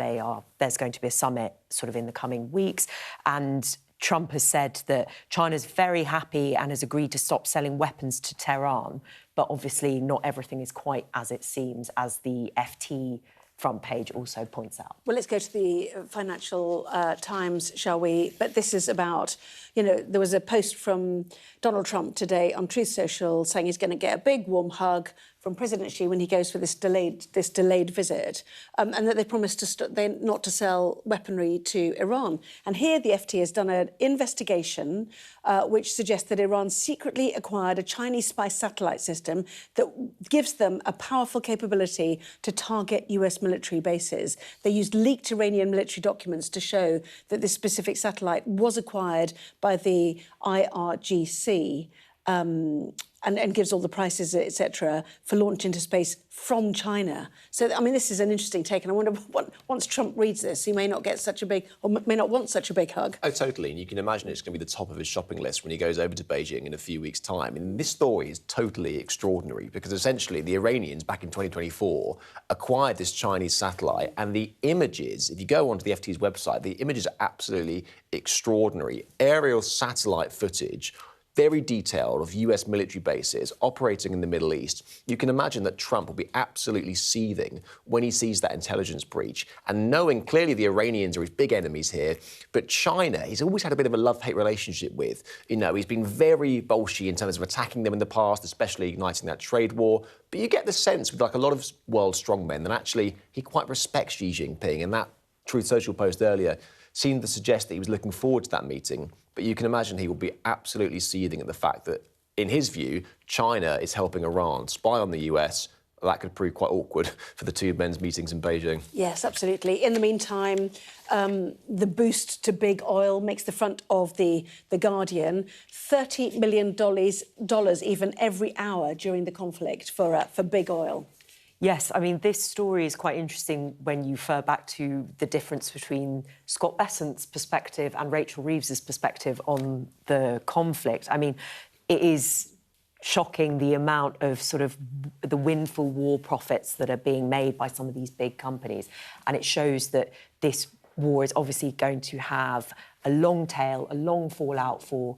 there's going to be a summit sort of in the coming weeks. And Trump has said that China's very happy and has agreed to stop selling weapons to Tehran. But obviously not everything is quite as it seems, as the FT front page also points out. Well, let's go to the Financial Times, shall we? But this is about, there was a post from Donald Trump today on Truth Social saying he's going to get a big warm hug from President Xi when he goes for this delayed visit, and that they promised not to sell weaponry to Iran. And here the FT has done an investigation which suggests that Iran secretly acquired a Chinese spy satellite system that gives them a powerful capability to target US military bases. They used leaked Iranian military documents to show that this specific satellite was acquired by the IRGC. And gives all the prices, etc., for launch into space from China. So, I mean, this is an interesting take, and I wonder, once Trump reads this, he may not get such a big, or may not want such a big hug. Oh, totally, and you can imagine it's going to be the top of his shopping list when he goes over to Beijing in a few weeks' time. And this story is totally extraordinary, because essentially the Iranians, back in 2024, acquired this Chinese satellite, and the images, if you go onto the FT's website, the images are absolutely extraordinary. Aerial satellite footage very detailed of US military bases operating in the Middle East, you can imagine that Trump will be absolutely seething when he sees that intelligence breach. And knowing clearly the Iranians are his big enemies here, but China, he's always had a bit of a love-hate relationship with. You know, he's been very bolshy in terms of attacking them in the past, especially igniting that trade war. But you get the sense with like a lot of world strongmen that actually he quite respects Xi Jinping, and that Truth Social post earlier seemed to suggest that he was looking forward to that meeting. But you can imagine he will be absolutely seething at the fact that, in his view, China is helping Iran spy on the US. That could prove quite awkward for the two men's meetings in Beijing. Yes, absolutely. In the meantime, the boost to big oil makes the front of the Guardian. $30 million even every hour during the conflict for big oil. Yes, I mean, this story is quite interesting when you refer back to the difference between Scott Bessant's perspective and Rachel Reeves's perspective on the conflict. I mean, it is shocking the amount of sort of the windfall war profits that are being made by some of these big companies. And it shows that this war is obviously going to have a long tail, a long fallout for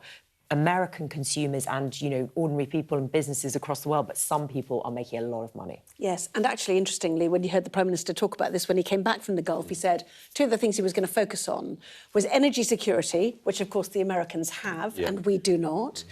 American consumers and, you know, ordinary people and businesses across the world, but some people are making a lot of money. Yes, and actually, interestingly, when you heard the Prime Minister talk about this when he came back from the Gulf, he said two of the things he was going to focus on was energy security, which, of course, the Americans have and we do not,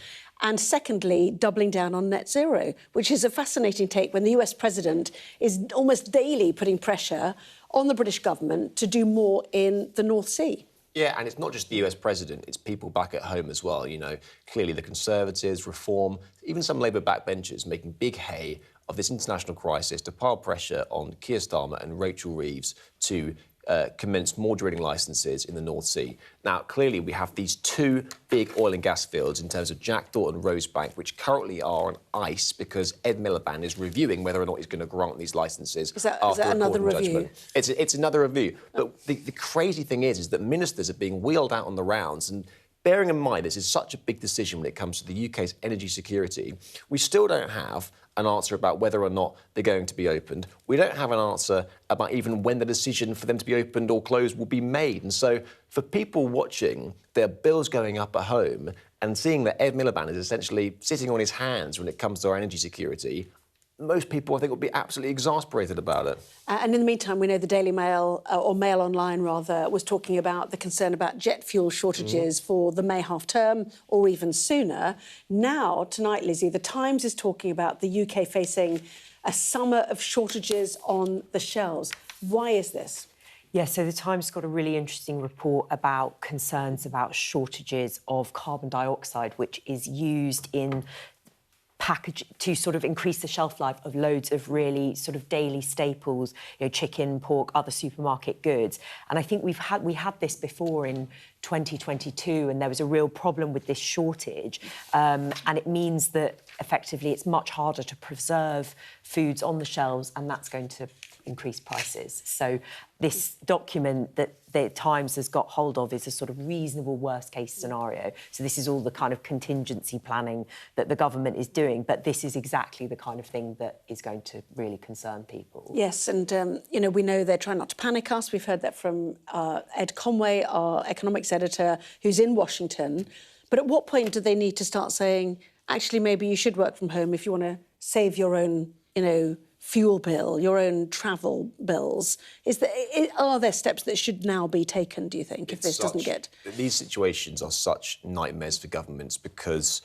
and secondly, doubling down on net zero, which is a fascinating take when the US president is almost daily putting pressure on the British government to do more in the North Sea. Yeah, and it's not just the US president, it's people back at home as well. You know, clearly the Conservatives, Reform, even some Labour backbenchers making big hay of this international crisis to pile pressure on Keir Starmer and Rachel Reeves to commence more drilling licences in the North Sea. Now, clearly we have these two big oil and gas fields in terms of Jackdaw and Rosebank, which currently are on ice because Ed Miliband is reviewing whether or not he's going to grant these licences after another a court review? judgment. It's another review. But the crazy thing is that ministers are being wheeled out on the rounds, and bearing in mind this is such a big decision when it comes to the UK's energy security, we still don't have an answer about whether or not they're going to be opened. We don't have an answer about even when the decision for them to be opened or closed will be made. And so for people watching their bills going up at home and seeing that Ed Miliband is essentially sitting on his hands when it comes to our energy security, most people, I think, will be absolutely exasperated about it. And in the meantime, we know the Daily Mail, or Mail Online rather, was talking about the concern about jet fuel shortages for the May half-term or even sooner. Now, tonight, Lizzie, The Times is talking about the UK facing a summer of shortages on the shelves. Why is this? Yeah, so The Times got a really interesting report about concerns about shortages of carbon dioxide, which is used in package to sort of increase the shelf life of loads of really sort of daily staples, you know, chicken, pork, other supermarket goods. And I think we had this before in 2022, and there was a real problem with this shortage. And it means that effectively it's much harder to preserve foods on the shelves, and that's going to increase prices. So this document that the Times has got hold of is a sort of reasonable worst-case scenario. So this is all the kind of contingency planning that the government is doing, but this is exactly the kind of thing that is going to really concern people. Yes, and, you know, we know they're trying not to panic us. We've heard that from Ed Conway, our economics editor, who's in Washington. But at what point do they need to start saying, actually, maybe you should work from home if you want to save your own, you know, fuel bill, your own travel bills? Are there steps that should now be taken, do you think, if this doesn't get... These situations are such nightmares for governments because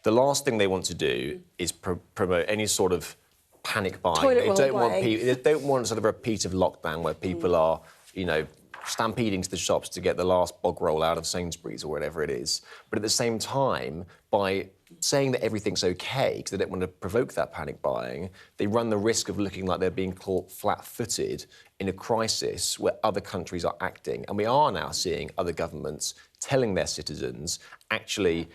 the last thing they want to do is promote any sort of panic buying. They don't want sort of a repeat of lockdown where people are, you know, stampeding to the shops to get the last bog roll out of Sainsbury's or whatever it is. But at the same time, by saying that everything's OK, because they don't want to provoke that panic buying, they run the risk of looking like they're being caught flat-footed in a crisis where other countries are acting. And we are now seeing other governments telling their citizens, actually,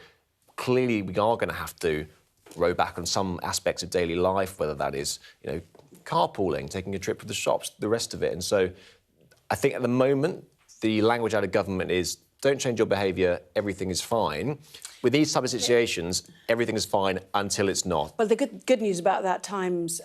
clearly we are going to have to row back on some aspects of daily life, whether that is, you know, carpooling, taking a trip to the shops, the rest of it. And so I think at the moment, the language out of government is don't change your behaviour, everything is fine. With these type of situations, everything is fine until it's not. Well, the good news about that Times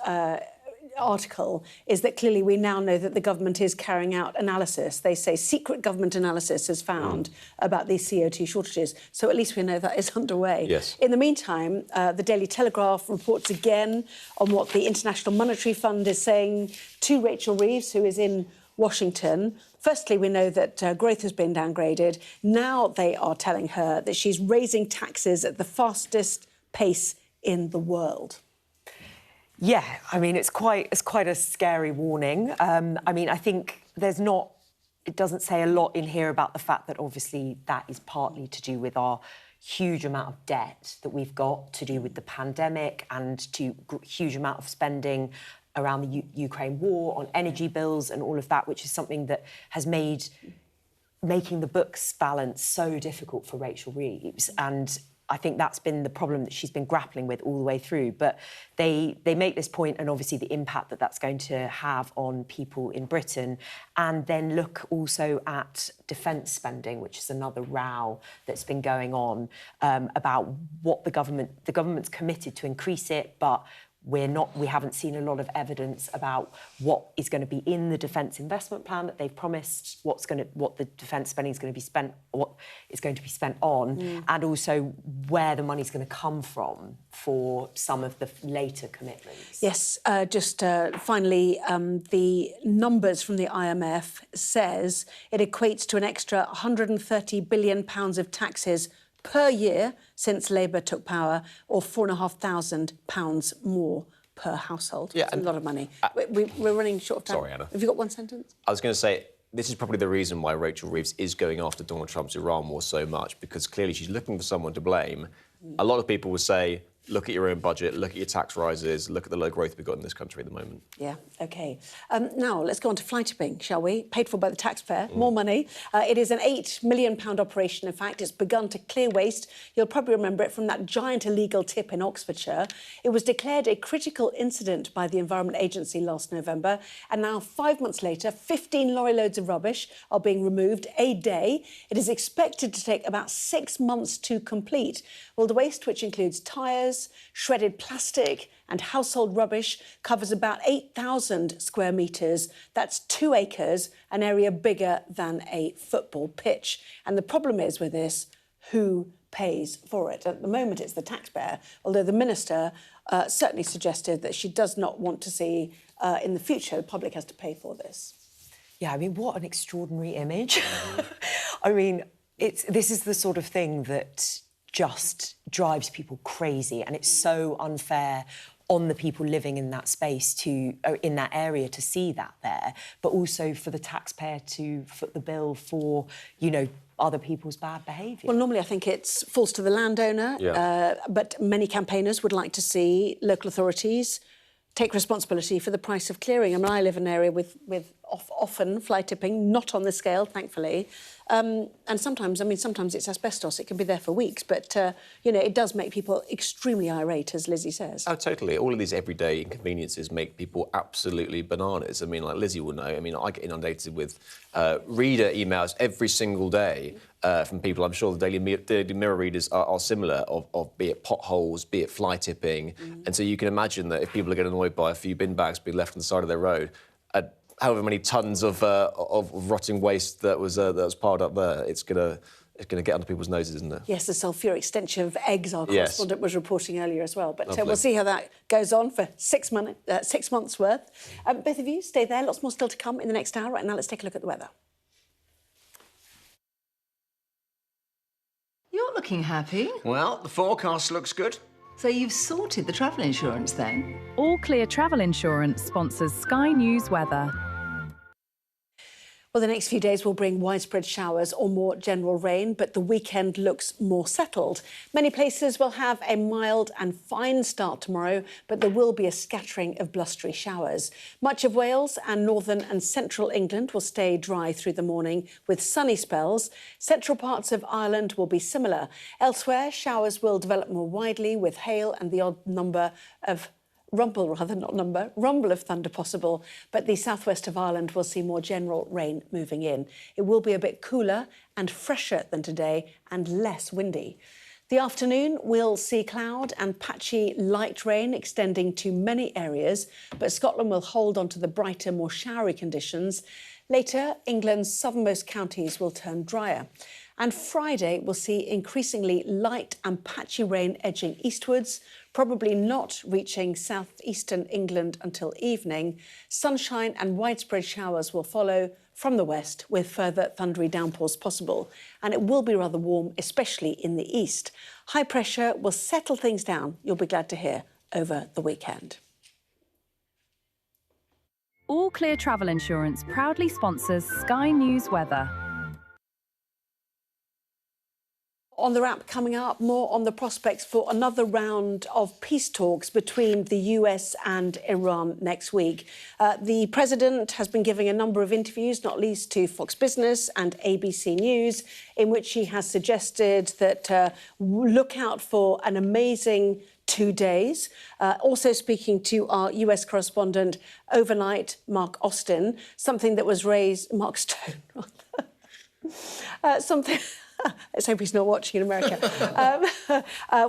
article is that clearly we now know that the government is carrying out analysis. They say secret government analysis is found about these CO2 shortages. So at least we know that is underway. Yes. In the meantime, the Daily Telegraph reports again on what the International Monetary Fund is saying to Rachel Reeves, who is in Washington. Firstly, we know that growth has been downgraded. Now they are telling her that she's raising taxes at the fastest pace in the world. Yeah, I mean, it's quite a scary warning. I mean, I think it doesn't say a lot in here about the fact that obviously that is partly to do with our huge amount of debt that we've got, to do with the pandemic and to huge amount of spending around the Ukraine war, on energy bills and all of that, which is something that has made making the books balance so difficult for Rachel Reeves. And I think that's been the problem that she's been grappling with all the way through. But they make this point, and obviously the impact that that's going to have on people in Britain, and then look also at defence spending, which is another row that's been going on about what the government's committed to increase it, but we haven't seen a lot of evidence about what is going to be in the defence investment plan that they've promised, what the defence spending is going to be spent, what is going to be spent on, and also where the money's going to come from for some of the later commitments. Yes, finally, the numbers from the IMF says it equates to an extra £130 billion of taxes per year since Labour took power, or £4,500 more per household. Yeah, That's a lot of money. We're running short of time. Sorry, Anna. Have you got one sentence? I was going to say, this is probably the reason why Rachel Reeves is going after Donald Trump's Iran war so much, because clearly she's looking for someone to blame. A lot of people will say, look at your own budget, look at your tax rises, look at the low growth we've got in this country at the moment. Yeah, OK. Now, let's go on to fly tipping, shall we? Paid for by the taxpayer, more money. It is an £8 million operation, in fact. It's begun to clear waste. You'll probably remember it from that giant illegal tip in Oxfordshire. It was declared a critical incident by the Environment Agency last November, and now, 5 months later, 15 lorry loads of rubbish are being removed a day. It is expected to take about 6 months to complete. Well, the waste, which includes tyres, shredded plastic and household rubbish, covers about 8,000 square metres. That's 2 acres, an area bigger than a football pitch. And the problem is with this, who pays for it? At the moment, it's the taxpayer, although the minister certainly suggested that she does not want to see in the future the public has to pay for this. Yeah, I mean, what an extraordinary image. I mean, this is the sort of thing that just drives people crazy, and it's so unfair on the people living in that space in that area to see that there, but also for the taxpayer to foot the bill for, other people's bad behaviour. Well, normally I think it falls to the landowner, but many campaigners would like to see local authorities take responsibility for the price of clearing. I mean, I live in an area with often fly tipping, not on this scale, thankfully. And sometimes it's asbestos. It can be there for weeks, but, it does make people extremely irate, as Lizzie says. Oh, totally. All of these everyday inconveniences make people absolutely bananas. I mean, like Lizzie will know, I mean, I get inundated with reader emails every single day from people. I'm sure the Daily Mirror readers are similar, of be it potholes, be it fly tipping. And so you can imagine that if people are getting annoyed by a few bin bags being left on the side of their road, however many tons of rotting waste that was piled up there, it's gonna get under people's noses, isn't it? Yes, the sulphuric stench of eggs, our correspondent was reporting earlier as well. But we'll see how that goes on for 6 months worth. Both of you, stay there. Lots more still to come in the next hour. Right now, let's take a look at the weather. You're looking happy. Well, the forecast looks good. So you've sorted the travel insurance then? All Clear Travel Insurance sponsors Sky News Weather. Well, the next few days will bring widespread showers or more general rain, but the weekend looks more settled. Many places will have a mild and fine start tomorrow, but there will be a scattering of blustery showers. Much of Wales and northern and central England will stay dry through the morning with sunny spells. Central parts of Ireland will be similar. Elsewhere, showers will develop more widely with hail and the odd rumble of thunder possible, but the southwest of Ireland will see more general rain moving in. It will be a bit cooler and fresher than today and less windy. The afternoon will see cloud and patchy light rain extending to many areas, but Scotland will hold on to the brighter, more showery conditions. Later, England's southernmost counties will turn drier. And Friday will see increasingly light and patchy rain edging eastwards, probably not reaching southeastern England until evening. Sunshine and widespread showers will follow from the west, with further thundery downpours possible. And it will be rather warm, especially in the east. High pressure will settle things down, you'll be glad to hear, over the weekend. All Clear Travel Insurance proudly sponsors Sky News Weather. On the wrap coming up, more on the prospects for another round of peace talks between the US and Iran next week. The president has been giving a number of interviews, not least to Fox Business and ABC News, in which he has suggested that look out for an amazing 2 days. Also speaking to our US correspondent overnight, Mark Austin, something that was raised... Mark Stone, something... Let's hope he's not watching in America.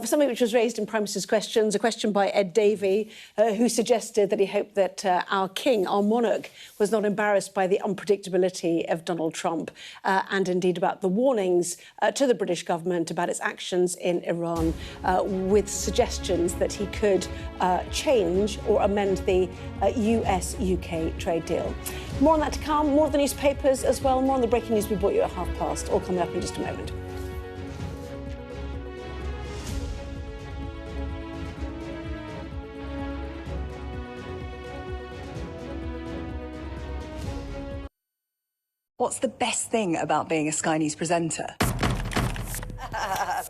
Something which was raised in Prime Minister's Questions, a question by Ed Davey, who suggested that he hoped that our king, our monarch, was not embarrassed by the unpredictability of Donald Trump, and indeed about the warnings to the British government about its actions in Iran, with suggestions that he could change or amend the US-UK trade deal. More on that to come, more of the newspapers as well, more on the breaking news we brought you at past, all coming up in just a moment. What's the best thing about being a Sky News presenter?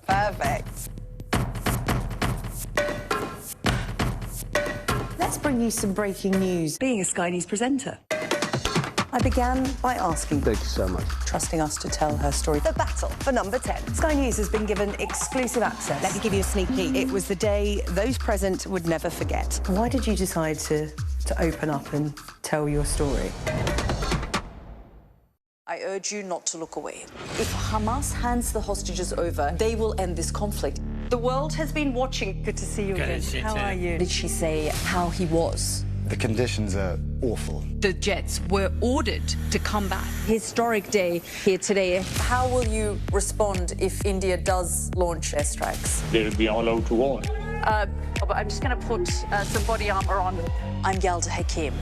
Perfect. Let's bring you some breaking news. Being a Sky News presenter. I began by asking, thank you so much, trusting us to tell her story. The battle for number 10. Sky News has been given exclusive access. Let me give you a sneak peek. It was the day those present would never forget. Why did you decide to open up and tell your story? I urge you not to look away. If Hamas hands the hostages over, they will end this conflict. The world has been watching. Good to see you again. How are you? Did she say how he was? The conditions are awful. The jets were ordered to come back. Historic day here today. How will you respond if India does launch airstrikes? they'll be all out to war. I'm just going to put some body armor on. I'm Yalda Hakim.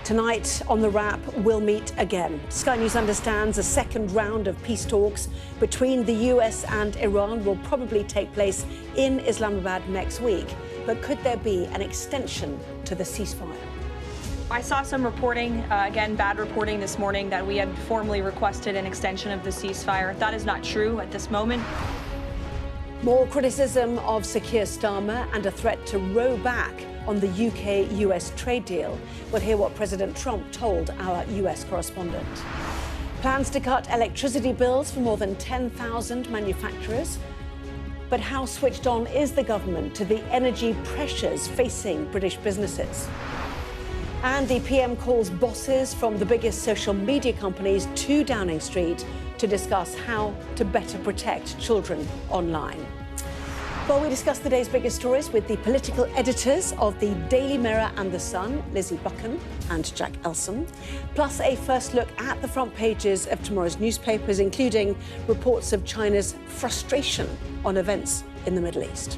Tonight on The Wrap, we'll meet again. Sky News understands a second round of peace talks between the US and Iran will probably take place in Islamabad next week. But could there be an extension to the ceasefire? I saw some reporting, again, bad reporting this morning, that we had formally requested an extension of the ceasefire. That is not true at this moment. More criticism of Sir Keir Starmer and a threat to row back on the UK-US trade deal. We'll hear what President Trump told our US correspondent. Plans to cut electricity bills for more than 10,000 manufacturers. But how switched on is the government to the energy pressures facing British businesses? And the PM calls bosses from the biggest social media companies to Downing Street to discuss how to better protect children online. Well, we discuss the day's biggest stories with the political editors of the Daily Mirror and The Sun, Lizzie Buchan and Jack Elsom, plus a first look at the front pages of tomorrow's newspapers, including reports of China's frustration on events in the Middle East.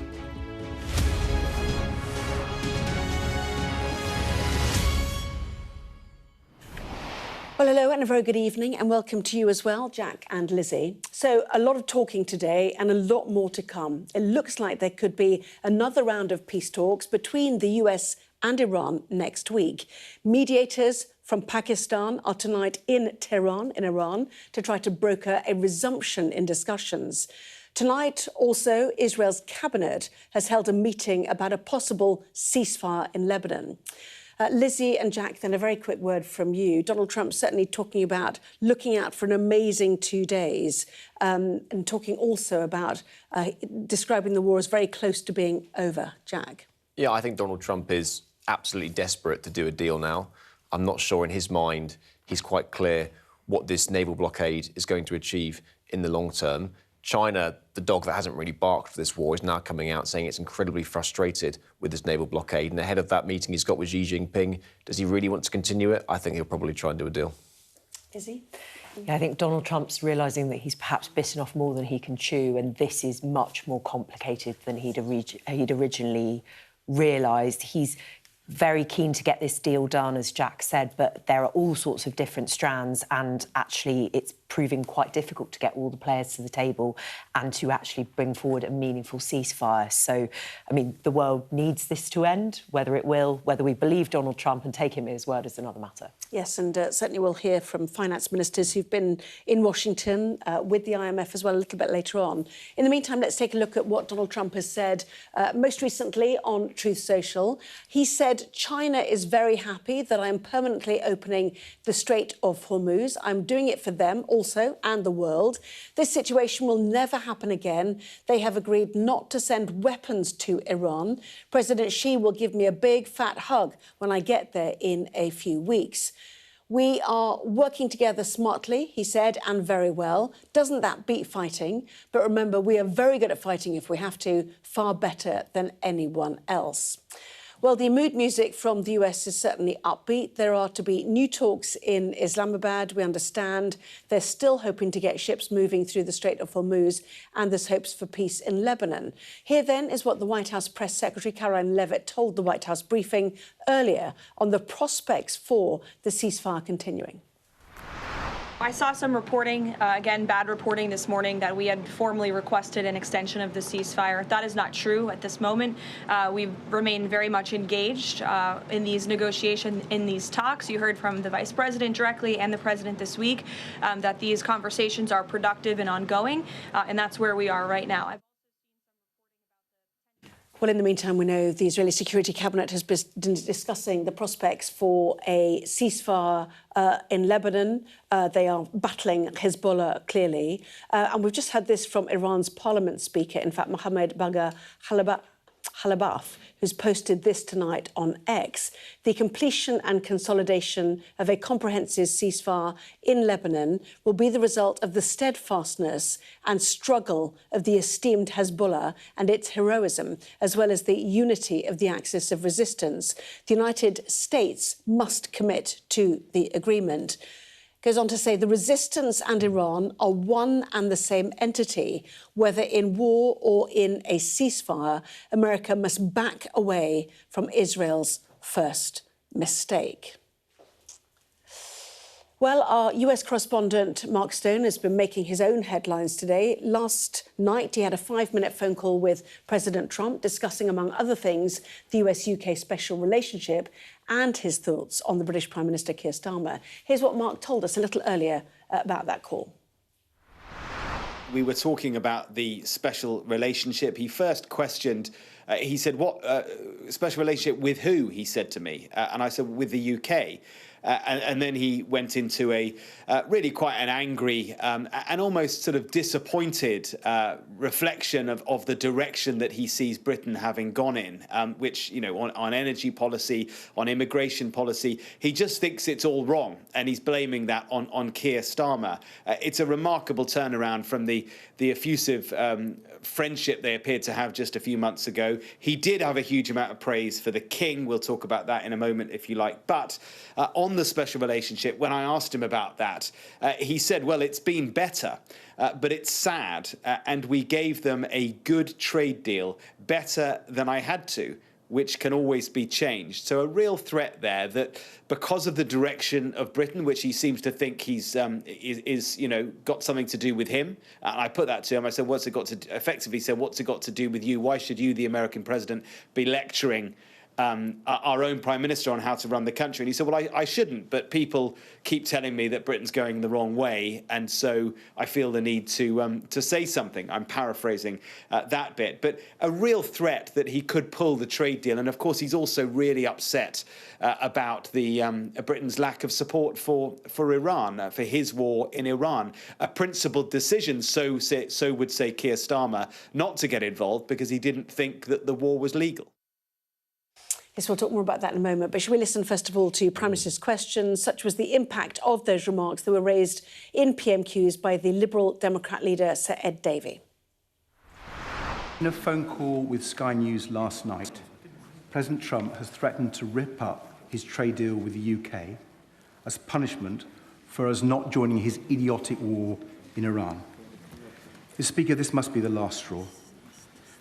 Well, hello and a very good evening, and welcome to you as well, Jack and Lizzie. So a lot of talking today and a lot more to come. It looks like there could be another round of peace talks between the US and Iran next week. Mediators from Pakistan are tonight in Tehran, in Iran, to try to broker a resumption in discussions. Tonight, also, Israel's cabinet has held a meeting about a possible ceasefire in Lebanon. Lizzie and Jack, then a very quick word from you. Donald Trump certainly talking about looking out for an amazing 2 days and talking also about describing the war as very close to being over. Jack? Yeah, I think Donald Trump is absolutely desperate to do a deal now. I'm not sure in his mind he's quite clear what this naval blockade is going to achieve in the long term. China, the dog that hasn't really barked for this war, is now coming out saying it's incredibly frustrated with this naval blockade. And ahead of that meeting he's got with Xi Jinping, does he really want to continue it? I think he'll probably try and do a deal. Is he? Yeah, I think Donald Trump's realising that he's perhaps bitten off more than he can chew, and this is much more complicated than he'd originally realised. He's very keen to get this deal done, as Jack said, but there are all sorts of different strands, and actually it's proving quite difficult to get all the players to the table and to actually bring forward a meaningful ceasefire. So, I mean, the world needs this to end. Whether it will, whether we believe Donald Trump and take him at his word is another matter. Yes, and certainly we'll hear from finance ministers who've been in Washington with the IMF as well a little bit later on. In the meantime, let's take a look at what Donald Trump has said most recently on Truth Social. He said, China is very happy that I'm permanently opening the Strait of Hormuz. I'm doing it for them also and the world. This situation will never happen again. They have agreed not to send weapons to Iran. President Xi will give me a big fat hug when I get there in a few weeks. We are working together smartly, he said, and very well. Doesn't that beat fighting? But remember, we are very good at fighting if we have to, far better than anyone else. Well, the mood music from the US is certainly upbeat. There are to be new talks in Islamabad, we understand. They're still hoping to get ships moving through the Strait of Hormuz, and there's hopes for peace in Lebanon. Here, then, is what the White House Press Secretary Caroline Leavitt told the White House briefing earlier on the prospects for the ceasefire continuing. I saw some reporting, again, bad reporting this morning, that we had formally requested an extension of the ceasefire. That is not true at this moment. We remain very much engaged in these negotiations, in these talks. You heard from the Vice President directly and the President this week that these conversations are productive and ongoing, and that's where we are right now. Well, in the meantime, we know the Israeli Security Cabinet has been discussing the prospects for a ceasefire in Lebanon. They are battling Hezbollah, clearly. And we've just had this from Iran's parliament speaker, in fact, Mohammad Bagher Halabaf, who's posted this tonight on X. The completion and consolidation of a comprehensive ceasefire in Lebanon will be the result of the steadfastness and struggle of the esteemed Hezbollah and its heroism, as well as the unity of the axis of resistance. The United States must commit to the agreement. Goes on to say the resistance and Iran are one and the same entity. Whether in war or in a ceasefire, America must back away from Israel's first mistake. Well, our US correspondent Mark Stone has been making his own headlines today. Last night, he had a 5-minute phone call with President Trump discussing, among other things, the US-UK special relationship and his thoughts on the British Prime Minister Keir Starmer. Here's what Mark told us a little earlier about that call. We were talking about the special relationship. He first questioned, he said, what special relationship with who, he said to me. And I said, with the UK. And then he went into a really quite an angry and almost sort of disappointed reflection of the direction that he sees Britain having gone in, which, you know, on energy policy, on immigration policy, he just thinks it's all wrong. And he's blaming that on Keir Starmer. It's a remarkable turnaround from the effusive friendship they appeared to have just a few months ago. He did have a huge amount of praise for the King. We'll talk about that in a moment, if you like. But on the special relationship, when I asked him about that, he said, well, it's been better, but it's sad. And we gave them a good trade deal, better than I had to, which can always be changed. So a real threat there that because of the direction of Britain, which he seems to think he's you know, got something to do with him. And I put that to him. I said, what's it got to, effectively said, what's it got to do with you? Why should you, the American president, be lecturing our own Prime Minister on how to run the country? And he said, well, I shouldn't, but people keep telling me that Britain's going the wrong way, and so I feel the need to say something. I'm paraphrasing that bit. But a real threat that he could pull the trade deal. And, of course, he's also really upset about the Britain's lack of support for Iran, for his war in Iran. A principled decision, so would say Keir Starmer, not to get involved because he didn't think that the war was legal. Yes, we'll talk more about that in a moment. But should we listen, first of all, to Prime Minister's questions? Such was the impact of those remarks that were raised in PMQs by the Liberal Democrat leader, Sir Ed Davey. In a phone call with Sky News last night, President Trump has threatened to rip up his trade deal with the UK as punishment for us not joining his idiotic war in Iran. Mr. Speaker, this must be the last straw.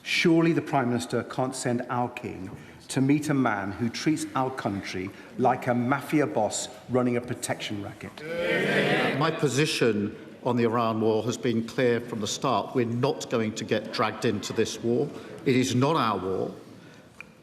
Surely the Prime Minister can't send our King to meet a man who treats our country like a mafia boss running a protection racket. My position on the Iran war has been clear from the start. We're not going to get dragged into this war. It is not our war.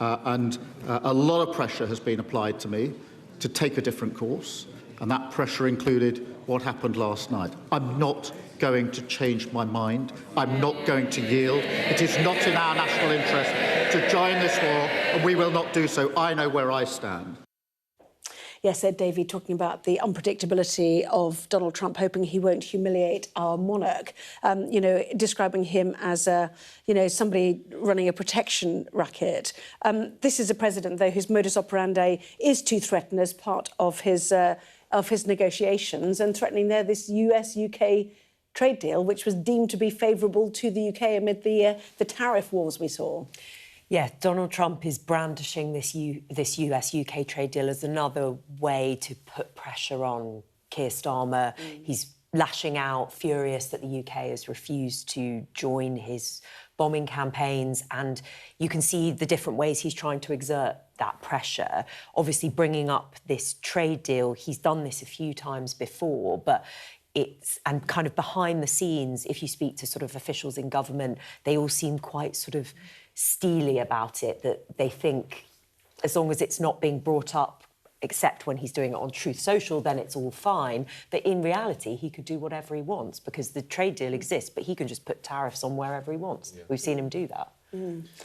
And a lot of pressure has been applied to me to take a different course. And that pressure included what happened last night. I'm not going to change my mind. I'm not going to yield. It is not in our national interest to join this war, and we will not do so. I know where I stand. Yes, Ed Davey talking about the unpredictability of Donald Trump, hoping he won't humiliate our monarch, you know, describing him as, you know, somebody running a protection racket. This is a president, though, whose modus operandi is to threaten as part of his negotiations, and threatening there this US-UK trade deal, which was deemed to be favourable to the UK amid the tariff wars we saw. Yeah, Donald Trump is brandishing this US-UK trade deal as another way to put pressure on Keir Starmer. He's lashing out, furious that the UK has refused to join his bombing campaigns, and you can see the different ways he's trying to exert that pressure. Obviously, bringing up this trade deal, he's done this a few times before, but and kind of behind the scenes, if you speak to sort of officials in government, they all seem quite sort of steely about it, that they think as long as it's not being brought up, except when he's doing it on Truth Social, then it's all fine. But in reality, he could do whatever he wants because the trade deal exists, but he can just put tariffs on wherever he wants. Yeah. We've seen him do that.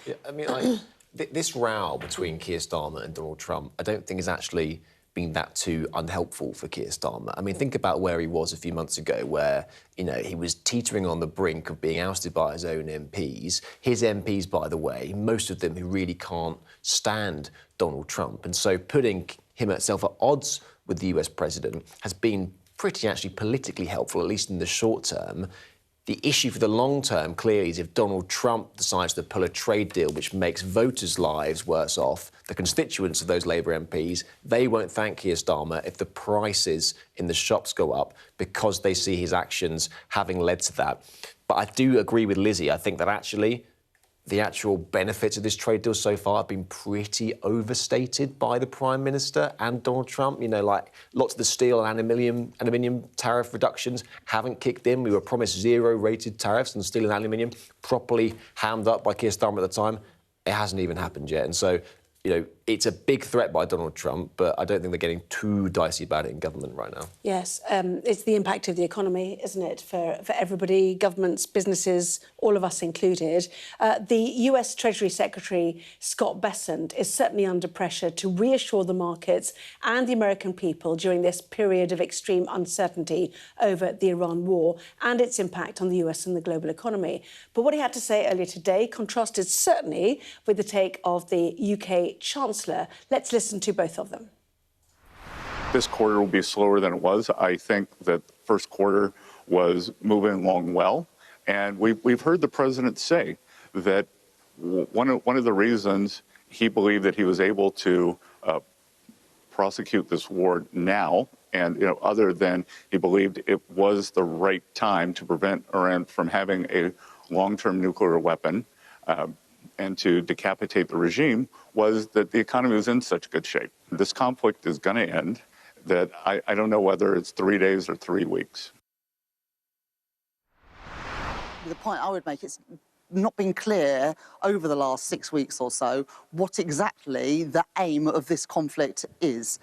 Yeah, I mean, this row between Keir Starmer and Donald Trump, I don't think is actually been that too unhelpful for Keir Starmer. I mean, think about where he was a few months ago, where, you know, he was teetering on the brink of being ousted by his own MPs. His MPs, by the way, most of them who really can't stand Donald Trump. And so putting himself at odds with the US president has been pretty actually politically helpful, at least in the short term. The issue for the long term, clearly, is if Donald Trump decides to pull a trade deal which makes voters' lives worse off, the constituents of those Labour MPs, they won't thank Keir Starmer if the prices in the shops go up because they see his actions having led to that. But I do agree with Lizzie. I think that actually the actual benefits of this trade deal so far have been pretty overstated by the Prime Minister and Donald Trump. You know, like lots of the steel and aluminium tariff reductions haven't kicked in. We were promised zero-rated tariffs on steel and aluminium, properly hammed up by Keir Starmer at the time. It hasn't even happened yet. And so, you know, it's a big threat by Donald Trump, but I don't think they're getting too dicey about it in government right now. Yes, it's the impact of the economy, isn't it, for everybody, governments, businesses, all of us included. The US Treasury Secretary, Scott Bessent, is certainly under pressure to reassure the markets and the American people during this period of extreme uncertainty over the Iran war and its impact on the US and the global economy. But what he had to say earlier today contrasted certainly with the take of the UK Chancellor. Let's listen to both of them. This quarter will be slower than it was. I think that the first quarter was moving along well. And we've heard the president say that one of the reasons he believed that he was able to prosecute this war now, and other than he believed it was the right time to prevent Iran from having a long-term nuclear weapon, and to decapitate the regime, was that the economy was in such good shape. This conflict is going to end, that I don't know whether it's 3 days or 3 weeks. The point I would make is not been clear over the last 6 weeks or so what exactly the aim of this conflict is.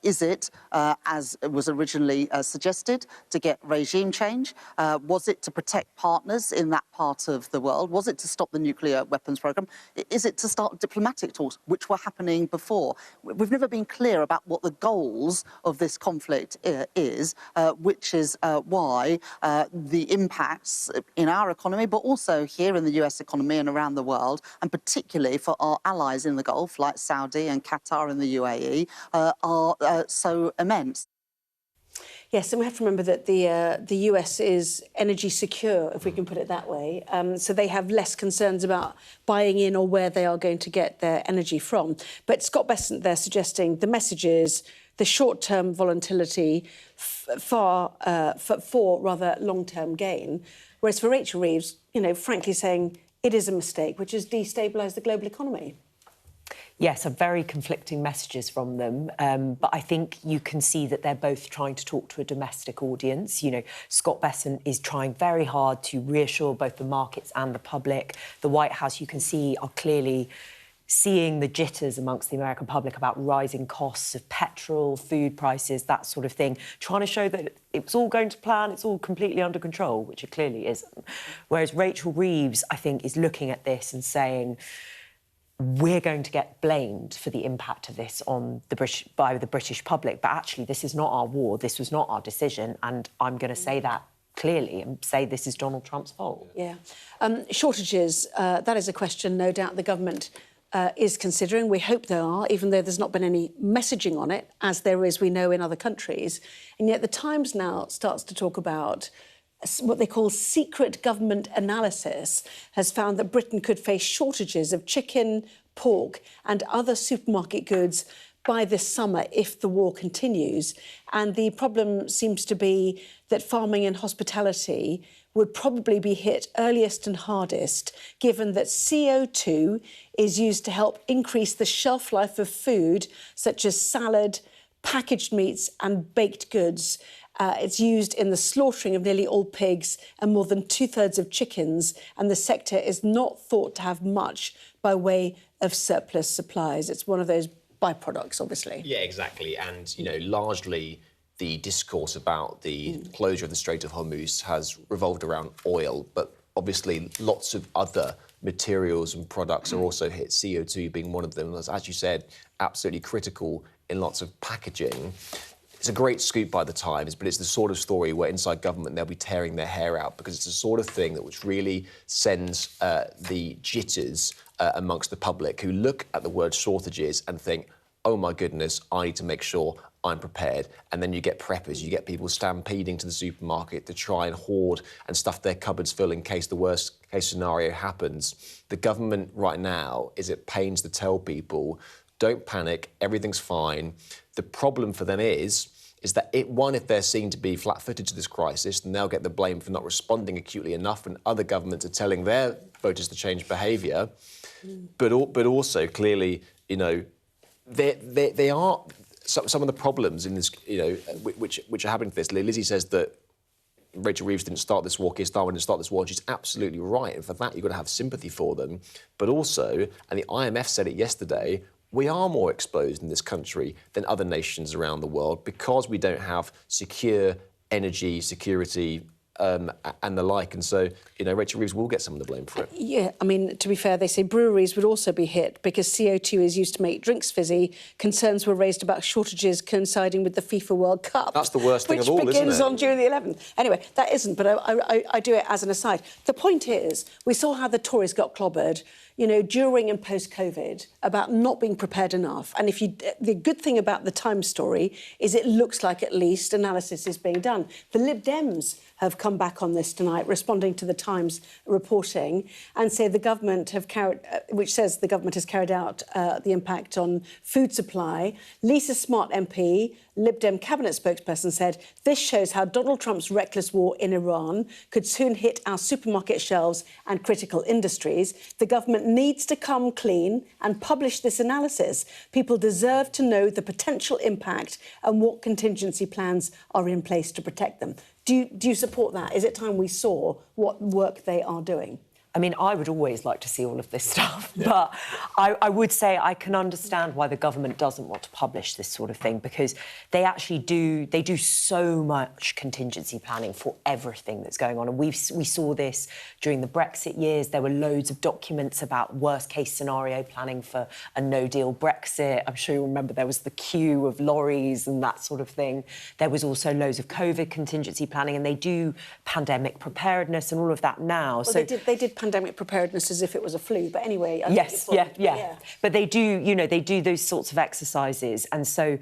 Is it, as was originally suggested, to get regime change? Was it to protect partners in that part of the world? Was it to stop the nuclear weapons program? Is it to start diplomatic talks, which were happening before? We've never been clear about what the goals of this conflict is, which is why the impacts in our economy, but also here in the US economy and around the world, and particularly for our allies in the Gulf, like Saudi and Qatar and the UAE, are so immense. Yes, and we have to remember that the US is energy secure, if we can put it that way. So they have less concerns about buying in or where they are going to get their energy from. But Scott Bessent there suggesting the message is the short-term volatility for rather long-term gain. Whereas for Rachel Reeves, frankly saying it is a mistake, which has destabilised the global economy. Yes, very conflicting messages from them. But I think you can see that they're both trying to talk to a domestic audience. Scott Bessent is trying very hard to reassure both the markets and the public. The White House, you can see, are clearly seeing the jitters amongst the American public about rising costs of petrol, food prices, that sort of thing, trying to show that it's all going to plan, it's all completely under control, which it clearly isn't. Whereas Rachel Reeves, I think, is looking at this and saying, we're going to get blamed for the impact of this on by the British public, but actually this is not our war, this was not our decision, and I'm going to say that clearly and say this is Donald Trump's fault. Yeah. Shortages, that is a question no doubt the government is considering. We hope there are, even though there's not been any messaging on it, as there is, we know, in other countries. And yet the Times now starts to talk about what they call secret government analysis has found that Britain could face shortages of chicken, pork and other supermarket goods by this summer if the war continues. And the problem seems to be that farming and hospitality would probably be hit earliest and hardest, given that CO2 is used to help increase the shelf life of food, such as salad, packaged meats and baked goods. It's used in the slaughtering of nearly all pigs and more than 2/3 of chickens, and the sector is not thought to have much by way of surplus supplies. It's one of those byproducts, obviously. Yeah, exactly. And, largely the discourse about the closure of the Strait of Hormuz has revolved around oil, but obviously lots of other materials and products are also hit, CO2 being one of them. As you said, absolutely critical in lots of packaging. It's a great scoop by the Times, but it's the sort of story where inside government they'll be tearing their hair out because it's the sort of thing that which really sends the jitters amongst the public who look at the word shortages and think, oh my goodness, I need to make sure I'm prepared. And then you get preppers, you get people stampeding to the supermarket to try and hoard and stuff their cupboards full in case the worst case scenario happens. The government right now is at pains to tell people, don't panic, everything's fine. The problem for them is is that, if they're seen to be flat-footed to this crisis, then they'll get the blame for not responding acutely enough, and other governments are telling their voters to change behaviour. But also, clearly, you know, they are some of the problems in this, you know, which are happening to this. Lizzie says that Rachel Reeves didn't start this war, Keir Starmer didn't start this war, and she's absolutely right. And for that, you've got to have sympathy for them. But also, and the IMF said it yesterday, we are more exposed in this country than other nations around the world because we don't have secure energy security and the like. And so, you know, Rachel Reeves will get some of the blame for it. Yeah, I mean, to be fair, they say breweries would also be hit because CO2 is used to make drinks fizzy. Concerns were raised about shortages coinciding with the FIFA World Cup. That's the worst thing of all, isn't it? Which begins on June the 11th. Anyway, that isn't, but I do it as an aside. The point is, we saw how the Tories got clobbered, you know, during and post-COVID, about not being prepared enough. And the good thing about the Times story is it looks like at least analysis is being done. The Lib Dems have come back on this tonight, responding to the Times reporting, and say the government which says the government has carried out the impact on food supply. Lisa Smart MP, Lib Dem cabinet spokesperson, said this shows how Donald Trump's reckless war in Iran could soon hit our supermarket shelves and critical industries. The government needs to come clean and publish this analysis. People deserve to know the potential impact and what contingency plans are in place to protect them. Do you support that? Is it time we saw what work they are doing? I mean, I would always like to see all of this stuff, but I would say I can understand why the government doesn't want to publish this sort of thing, because they actually do so much contingency planning for everything that's going on. And we saw this during the Brexit years. There were loads of documents about worst-case scenario planning for a no-deal Brexit. I'm sure you remember there was the queue of lorries and that sort of thing. There was also loads of COVID contingency planning, and they do pandemic preparedness and all of that now. Well, so they did pandemic preparedness as if it was a flu, but anyway... Yes, yeah. But they do, you know, they do those sorts of exercises, and so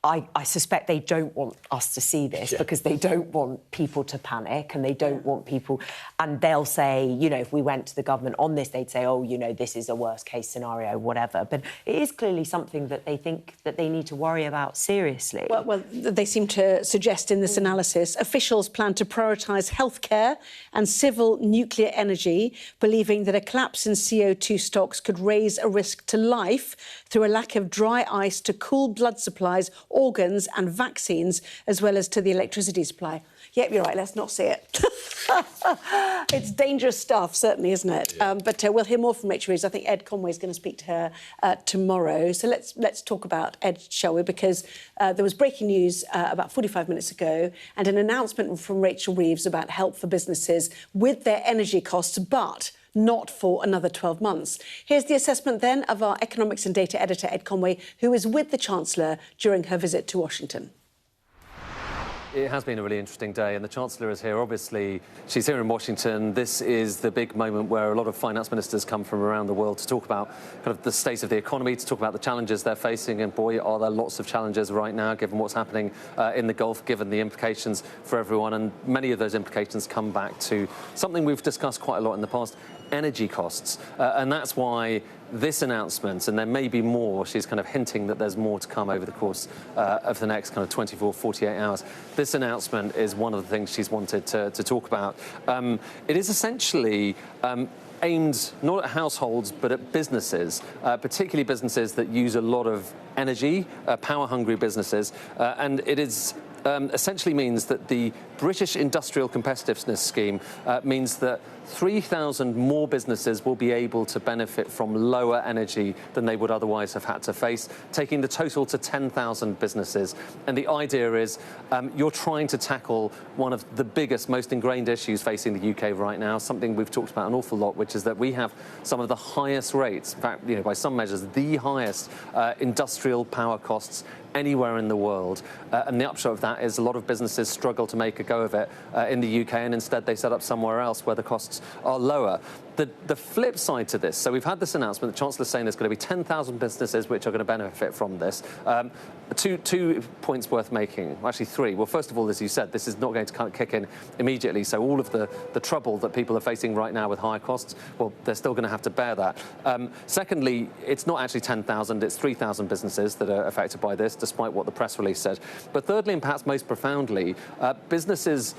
I suspect they don't want us to see this because they don't want people to panic, and they don't want people... And they'll say, you know, if we went to the government on this, they'd say, oh, you know, this is a worst-case scenario, whatever. But it is clearly something that they think that they need to worry about seriously. Well, they seem to suggest in this analysis officials plan to prioritise healthcare and civil nuclear energy, believing that a collapse in CO2 stocks could raise a risk to life through a lack of dry ice to cool blood supplies, organs and vaccines, as well as to the electricity supply. Yep, you're right, let's not see it. It's dangerous stuff, certainly, isn't it? Yeah. But we'll hear more from Rachel Reeves. I think Ed Conway's going to speak to her tomorrow. So let's talk about Ed, shall we? Because there was breaking news about 45 minutes ago and an announcement from Rachel Reeves about help for businesses with their energy costs, but not for another 12 months. Here's the assessment then of our economics and data editor, Ed Conway, who was with the Chancellor during her visit to Washington. It has been a really interesting day, and the Chancellor is here. Obviously, she's here in Washington. This is the big moment where a lot of finance ministers come from around the world to talk about kind of the state of the economy, to talk about the challenges they're facing. And boy, are there lots of challenges right now, given what's happening in the Gulf, given the implications for everyone. And many of those implications come back to something we've discussed quite a lot in the past: energy costs. And that's why this announcement, and there may be more, she's kind of hinting that there's more to come over the course of the next kind of 24, 48 hours. This announcement is one of the things she's wanted to talk about. It is essentially aimed not at households, but at businesses, particularly businesses that use a lot of energy, power-hungry businesses, and it is essentially means that the British Industrial Competitiveness Scheme means that 3,000 more businesses will be able to benefit from lower energy than they would otherwise have had to face, taking the total to 10,000 businesses. And the idea is you're trying to tackle one of the biggest, most ingrained issues facing the UK right now, something we've talked about an awful lot, which is that we have some of the highest rates, in fact, you know, by some measures, the highest industrial power costs anywhere in the world. And the upshot of that is a lot of businesses struggle to make a go of it in the UK, and instead they set up somewhere else where the costs are lower. The flip side to this, so we've had this announcement, the Chancellor saying there's going to be 10,000 businesses which are going to benefit from this. Two points worth making, well, actually three. Well, first of all, as you said, this is not going to kick in immediately, so all of the trouble that people are facing right now with higher costs, well, they're still going to have to bear that. Secondly, it's not actually 10,000, it's 3,000 businesses that are affected by this, despite what the press release said. But thirdly, and perhaps most profoundly, business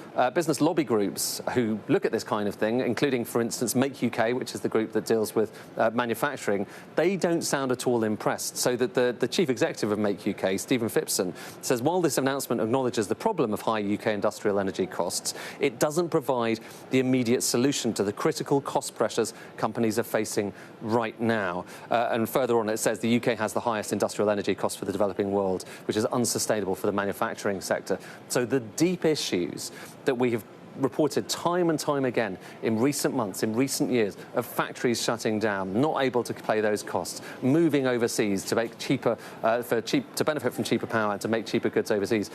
lobby groups who look at this kind of thing, including, for instance, Make UK, which is the group that deals with manufacturing, they don't sound at all impressed. So that the chief executive of Make UK, Stephen Phipson, says while this announcement acknowledges the problem of high UK industrial energy costs, it doesn't provide the immediate solution to the critical cost pressures companies are facing right now. And further on, it says the UK has the highest industrial energy costs for the developing world, which is unsustainable for the manufacturing sector. So the deep issues that we have reported time and time again in recent months, in recent years, of factories shutting down, not able to pay those costs, moving overseas to make cheaper, to benefit from cheaper power and to make cheaper goods overseas.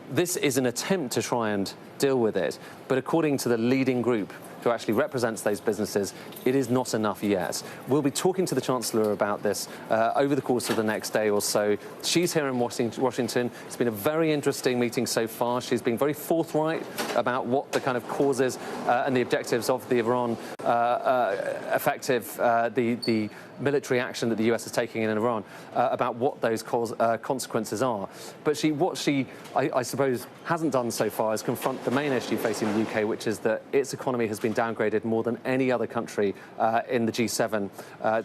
This is an attempt to try and deal with it, but according to the leading group who actually represents those businesses, it is not enough yet. We'll be talking to the Chancellor about this over the course of the next day or so. She's here in Washington. It's been a very interesting meeting so far. She's been very forthright about what the kind of causes and the objectives of the Iran the military action that the US is taking in Iran, about what those consequences are. But what she, I suppose, hasn't done so far is confront the main issue facing the UK, which is that its economy has been downgraded more than any other country in the G7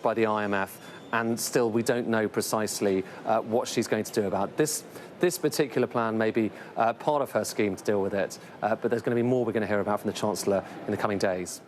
by the IMF. And still, we don't know precisely what she's going to do about this. This particular plan may be part of her scheme to deal with it, but there's going to be more we're going to hear about from the Chancellor in the coming days.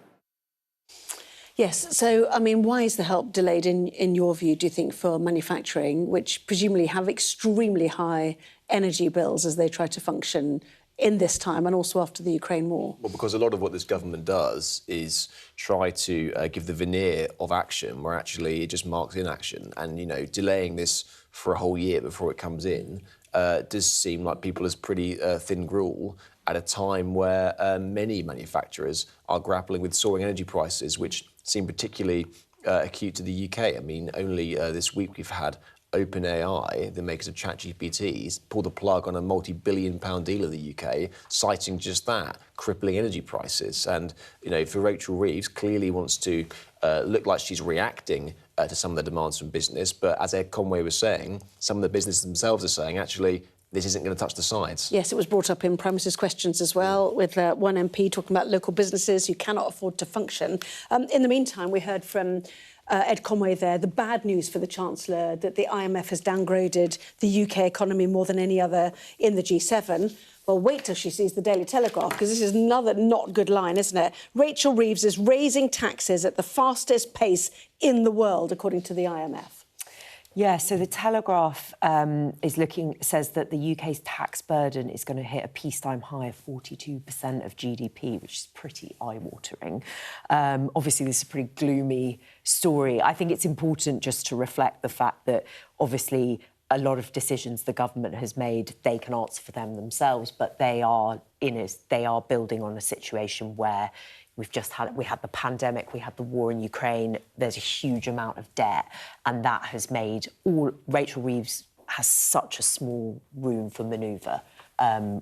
Yes, so, I mean, why is the help delayed, in your view, do you think, for manufacturing, which presumably have extremely high energy bills as they try to function in this time and also after the Ukraine war? Well, because a lot of what this government does is try to give the veneer of action where actually it just marks inaction. And, you know, delaying this for a whole year before it comes in does seem like people as pretty thin gruel at a time where many manufacturers are grappling with soaring energy prices, which seem particularly acute to the UK. I mean, only this week we've had OpenAI, the makers of ChatGPT, pull the plug on a multi-billion-pound deal in the UK, citing just that, crippling energy prices. And, you know, for Rachel Reeves, clearly wants to look like she's reacting to some of the demands from business. But as Ed Conway was saying, some of the businesses themselves are saying, actually, this isn't going to touch the sides. Yes, it was brought up in Prime Minister's questions as well, with one MP talking about local businesses who cannot afford to function. In the meantime, we heard from Ed Conway there, the bad news for the Chancellor, that the IMF has downgraded the UK economy more than any other in the G7. Well, wait till she sees the Daily Telegraph, because this is another not good line, isn't it? Rachel Reeves is raising taxes at the fastest pace in the world, according to the IMF. Yeah, so the Telegraph says that the UK's tax burden is going to hit a peacetime high of 42% of GDP, which is pretty eye-watering. Obviously, this is a pretty gloomy story. I think it's important just to reflect the fact that, obviously, a lot of decisions the government has made, they can answer for them themselves, but they are building on a situation where we had the pandemic, we had the war in Ukraine, there's a huge amount of debt, and that has made Rachel Reeves has such a small room for manoeuvre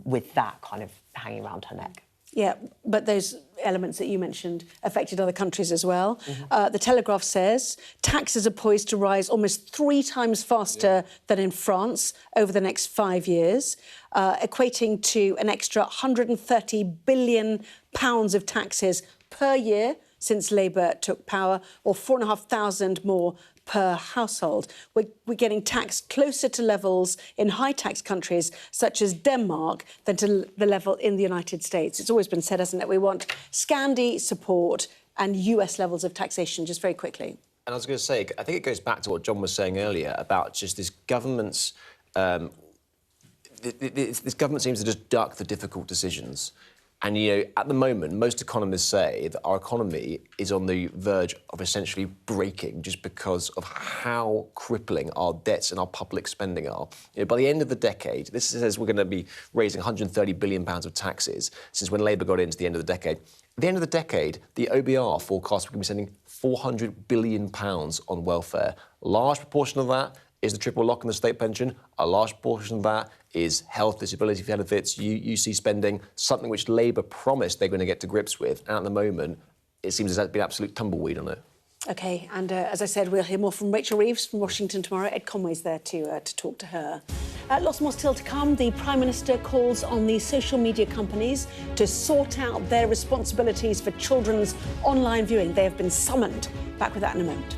with that kind of hanging around her neck. Yeah, but those elements that you mentioned affected other countries as well. Mm-hmm. The Telegraph says taxes are poised to rise almost 3 times faster than in France over the next 5 years, equating to an extra £130 billion of taxes per year since Labour took power, or 4,500 more per household. We're getting taxed closer to levels in high-tax countries such as Denmark than to the level in the United States. It's always been said, hasn't it? We want Scandi support and US levels of taxation, just very quickly. And I was going to say, I think it goes back to what John was saying earlier about just this government's... this government seems to just duck the difficult decisions. And, at the moment, most economists say that our economy is on the verge of essentially breaking just because of how crippling our debts and our public spending are. By the end of the decade, this says we're going to be raising £130 billion of taxes since when Labour got into the end of the decade. At the end of the decade, the OBR forecasts we're going to be spending £400 billion on welfare. A large proportion of that is the triple lock in the state pension. A large portion of that is health, disability benefits, UC spending, something which Labour promised they're going to get to grips with. And at the moment, it seems there's been absolute tumbleweed on it. OK, and as I said, we'll hear more from Rachel Reeves from Washington tomorrow. Ed Conway's there to talk to her. Lots more still to come. The Prime Minister calls on the social media companies to sort out their responsibilities for children's online viewing. They have been summoned. Back with that in a moment.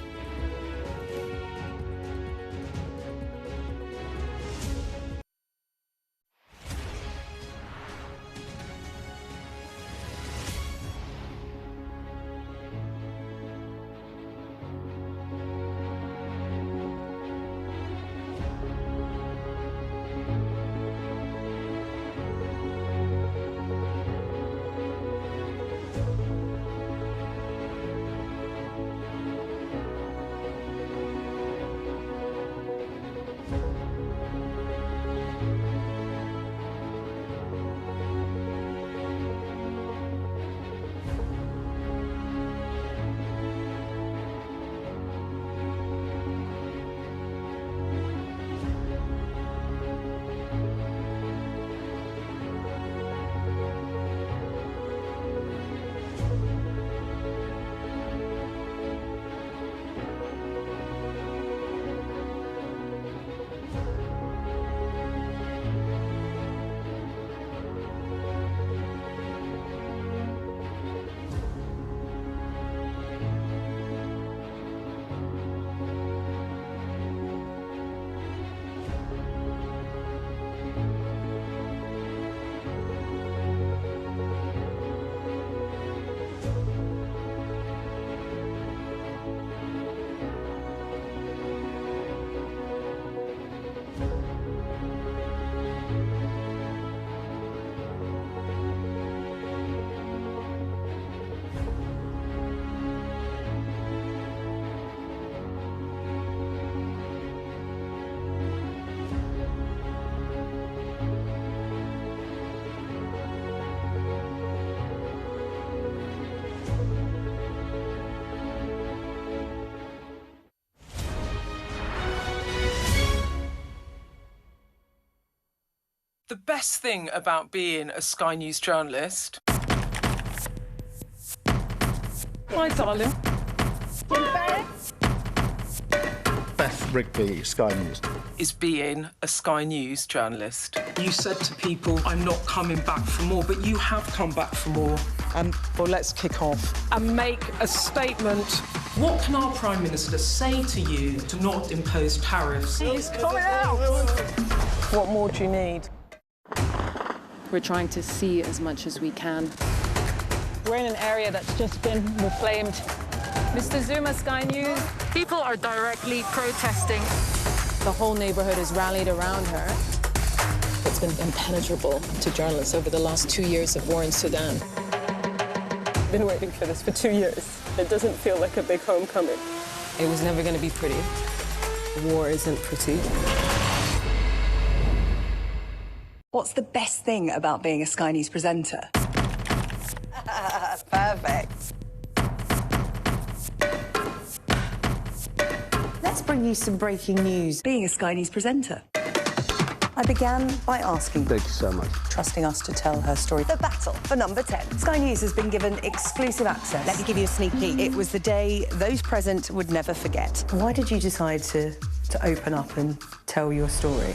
The best thing about being a Sky News journalist... My darling. Beth Rigby, Sky News. ...is being a Sky News journalist. You said to people, I'm not coming back for more, but you have come back for more. Well, let's kick off and make a statement. What can our Prime Minister say to you to not impose tariffs? He's coming out! What more do you need? We're trying to see as much as we can. We're in an area that's just been reclaimed. Mr. Zuma, Sky News. People are directly protesting. The whole neighborhood is rallied around her. It's been impenetrable to journalists over the last 2 years of war in Sudan. I've been waiting for this for 2 years. It doesn't feel like a big homecoming. It was never going to be pretty. War isn't pretty. What's the best thing about being a Sky News presenter? Perfect. Let's bring you some breaking news. Being a Sky News presenter. I began by asking... Thank you so much. ...trusting us to tell her story. The battle for number 10. Sky News has been given exclusive access. Let me give you a sneak peek. It was the day those present would never forget. Why did you decide to open up and tell your story?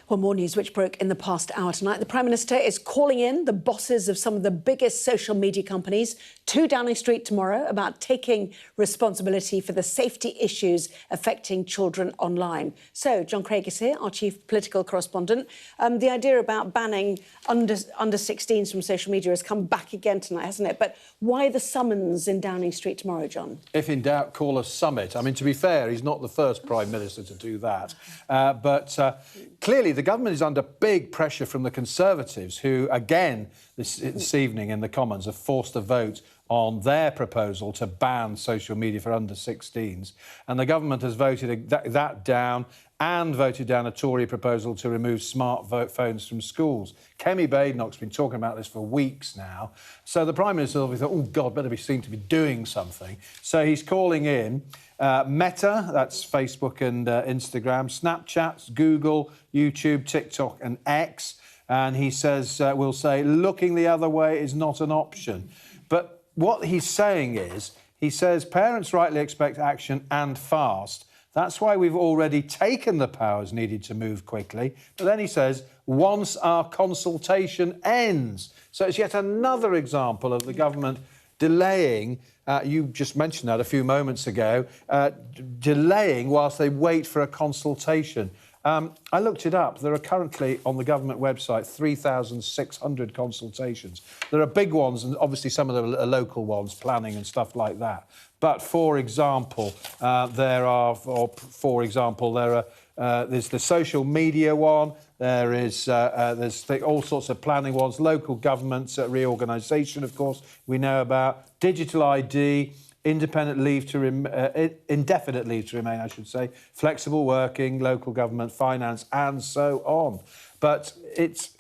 Well, more news which broke in the past hour tonight. The Prime Minister is calling in the bosses of some of the biggest social media companies to Downing Street tomorrow about taking responsibility for the safety issues affecting children online. So, John Craig is here, our chief political correspondent. The idea about banning under 16s from social media has come back again tonight, hasn't it? But why the summons in Downing Street tomorrow, John? If in doubt, call a summit. I mean, to be fair, he's not the first Prime Minister to do that. But clearly the government is under big pressure from the Conservatives, who, again, this evening in the Commons, have forced a vote on their proposal to ban social media for under-16s. And the government has voted that down and voted down a Tory proposal to remove smartphones from schools. Kemi Badenoch's been talking about this for weeks now. So the Prime Minister obviously thought, oh, God, better be seen to be doing something. So he's calling in Meta, that's Facebook and Instagram, Snapchat, Google, YouTube, TikTok and X. And he says, we'll say, looking the other way is not an option. But what he's saying is, he says, parents rightly expect action and fast. That's why we've already taken the powers needed to move quickly. But then he says, once our consultation ends. So it's yet another example of the government delaying, you just mentioned that a few moments ago, delaying whilst they wait for a consultation. I looked it up. There are currently, on the government website, 3,600 consultations. There are big ones, and obviously some of them are local ones, planning and stuff like that. But, for example, there's the social media one, there's all sorts of planning ones, local governments, reorganisation, of course, we know about, digital ID, indefinite leave to remain, I should say, flexible working, local government, finance, and so on. But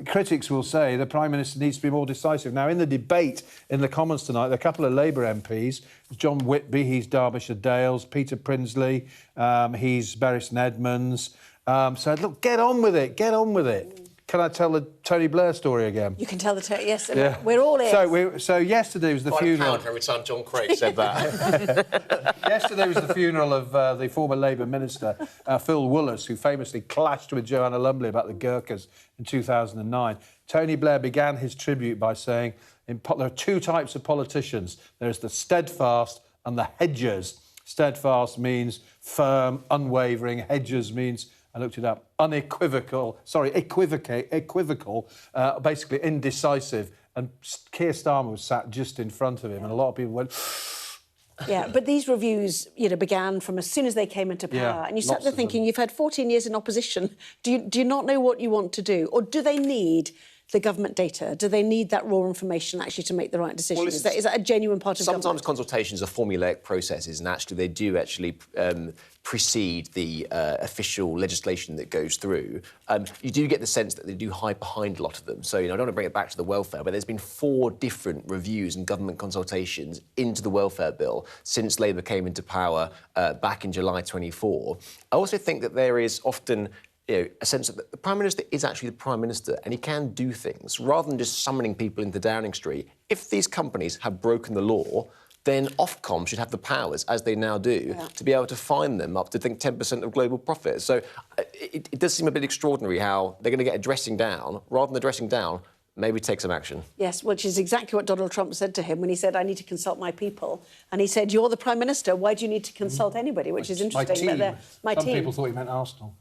critics will say the Prime Minister needs to be more decisive. Now, in the debate in the Commons tonight, there are a couple of Labour MPs, John Whitby, he's Derbyshire Dales, Peter Prinsley, he's Bury St Edmunds. So, look, get on with it, get on with it. Can I tell the Tony Blair story again? You can tell the Tony, yes. Yeah. We're all in. So yesterday was the funeral. Every time John Craig said that. Yesterday was the funeral of the former Labour minister, Phil Woolas, who famously clashed with Joanna Lumley about the Gurkhas in 2009. Tony Blair began his tribute by saying, there are two types of politicians. There's the steadfast and the hedgers. Steadfast means firm, unwavering. Hedgers means, I looked it up, equivocal, basically indecisive. And Keir Starmer was sat just in front of him, and a lot of people went... Yeah, but these reviews, began from as soon as they came into power. Yeah, and you sat there thinking, you've had 14 years in opposition. Do you not know what you want to do? Or do they need the government data? Do they need that raw information actually to make the right decision? Is that a genuine part of Sometimes government? consultations are formulaic processes, and actually they do precede the official legislation that goes through. You do get the sense that they do hide behind a lot of them. So, I don't want to bring it back to the welfare, but there's been 4 different reviews and government consultations into the welfare bill since Labour came into power back in July 24. I also think that there is often a sense that the Prime Minister is actually the Prime Minister and he can do things. Rather than just summoning people into Downing Street, if these companies have broken the law, then Ofcom should have the powers, as they now do, to be able to fine them up to, 10% of global profit. So it does seem a bit extraordinary how they're going to get a dressing down. Rather than a dressing down, maybe take some action. Yes, which is exactly what Donald Trump said to him when he said, I need to consult my people. And he said, you're the Prime Minister, why do you need to consult anybody? Which is interesting. My team. Some people thought he meant Arsenal.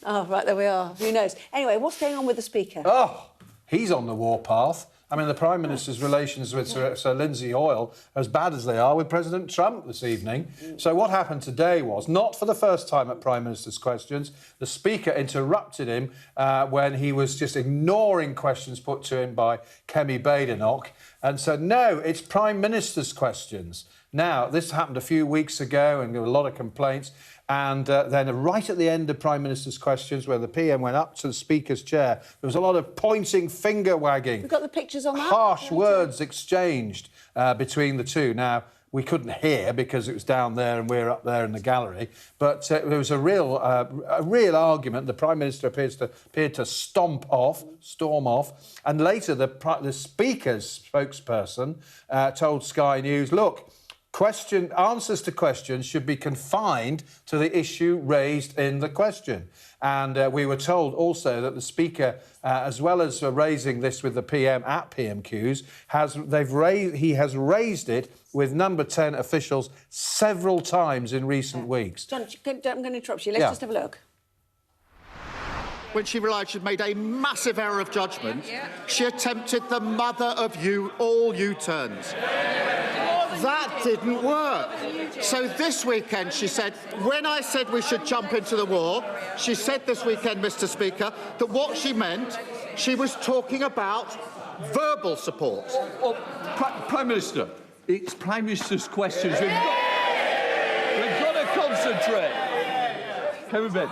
Oh, right, there we are. Who knows? Anyway, what's going on with the Speaker? Oh, he's on the warpath. I mean, the Prime Minister's relations with Sir Lindsay Hoyle are as bad as they are with President Trump this evening. So what happened today was, not for the first time at Prime Minister's questions, the Speaker interrupted him when he was just ignoring questions put to him by Kemi Badenoch and said, no, it's Prime Minister's questions. Now, this happened a few weeks ago and there were a lot of complaints. And then right at the end of Prime Minister's questions, where the PM went up to the Speaker's chair, there was a lot of pointing, finger-wagging. We've got the pictures on that. Harsh words exchanged between the two. Now, we couldn't hear because it was down there and we're up there in the gallery. But there was a real argument. The Prime Minister appeared to storm off. And later, the Speaker's spokesperson told Sky News, look, answers to questions should be confined to the issue raised in the question. And we were told also that the Speaker, as well as raising this with the PM at PMQs, he has raised it with number 10 officials several times in recent weeks. John, I'm going to interrupt you. Let's just have a look. When she realised she'd made a massive error of judgment, she attempted the mother of all U-turns. that didn't work. So this weekend she said, when I said we should jump into the war, she said this weekend, Mr. Speaker, that what she meant, she was talking about verbal support. Prime Minister, it's Prime Minister's questions. We've got to concentrate. Kevin Baden.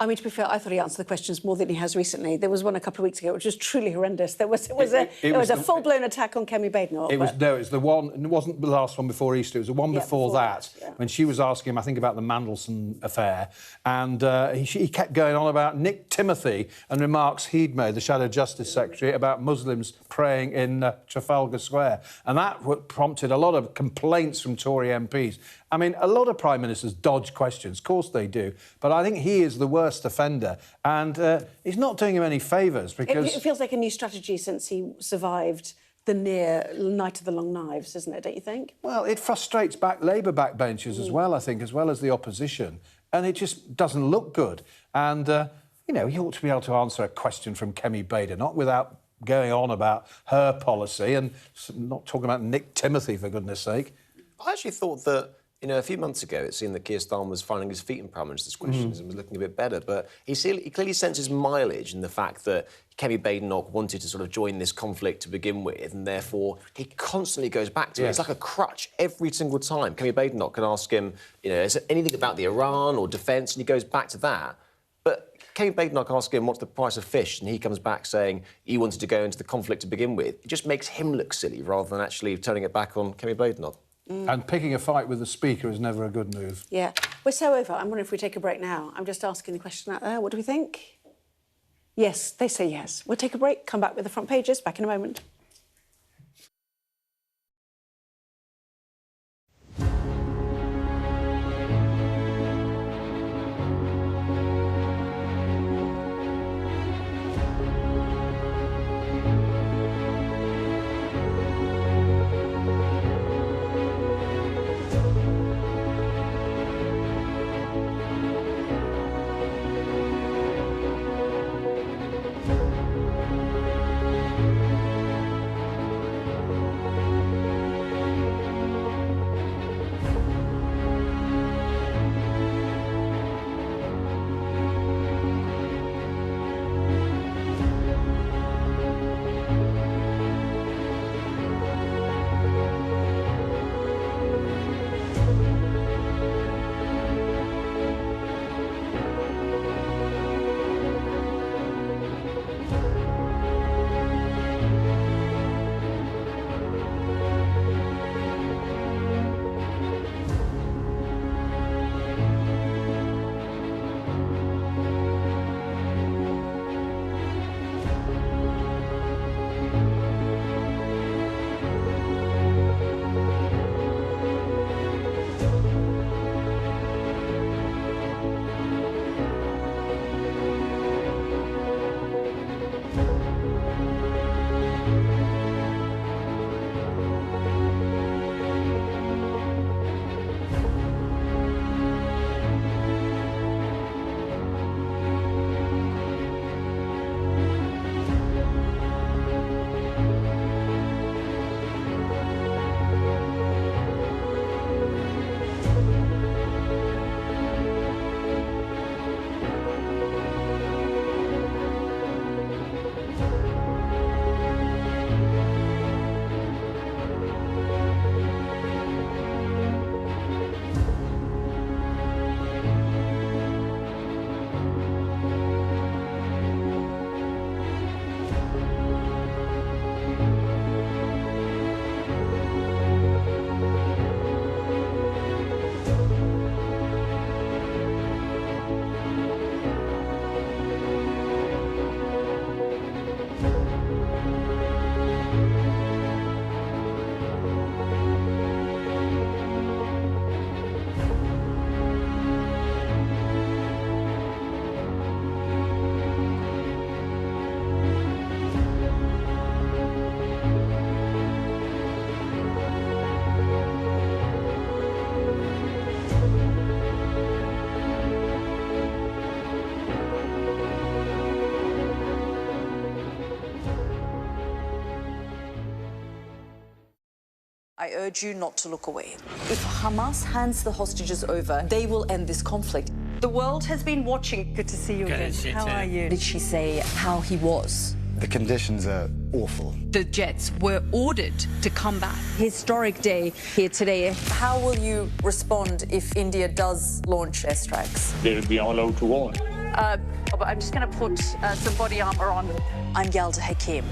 I mean, to be fair, I thought he answered the questions more than he has recently. There was one a couple of weeks ago which was truly horrendous. There was a full-blown attack on Kemi Badenoch. It was the one. It wasn't the last one before Easter. It was the one before that, when she was asking him, I think, about the Mandelson affair, and he kept going on about Nick Timothy and remarks he'd made, the Shadow Justice Secretary, about Muslims praying in Trafalgar Square, and that prompted a lot of complaints from Tory MPs. I mean, a lot of Prime Ministers dodge questions. Of course they do. But I think he is the worst offender. And he's not doing him any favours because... It feels like a new strategy since he survived the near Night of the Long Knives, doesn't it, don't you think? Well, it frustrates Labour backbenchers as well, I think, as well as the opposition. And it just doesn't look good. And, you know, he ought to be able to answer a question from Kemi Badenoch without going on about her policy and not talking about Nick Timothy, for goodness sake. I actually thought that, you know, a few months ago it seemed that Keir Starmer was finding his feet in Prime Minister's questions and was looking a bit better, but he clearly senses mileage in the fact that Kemi Badenoch wanted to sort of join this conflict to begin with, and therefore he constantly goes back to it. It's like a crutch every single time. Kemi Badenoch can ask him, you know, is there anything about the Iran or defence, and he goes back to that. But Kemi Badenoch asks him what's the price of fish, and he comes back saying he wanted to go into the conflict to begin with. It just makes him look silly rather than actually turning it back on Kemi Badenoch. And picking a fight with the Speaker is never a good move. Yeah. We're so over. I'm wondering if we take a break now. I'm just asking the question out there. What do we think? Yes, they say yes. We'll take a break, come back with the front pages. Back in a moment. I urge you not to look away. If Hamas hands the hostages over, they will end this conflict. The world has been watching. Good to see you again. How are you? Did she say how he was? The conditions are awful. The jets were ordered to come back. Historic day here today. How will you respond if India does launch airstrikes? They'll be allowed to warn. I'm just going to put some body armor on. I'm Yalda Hakim.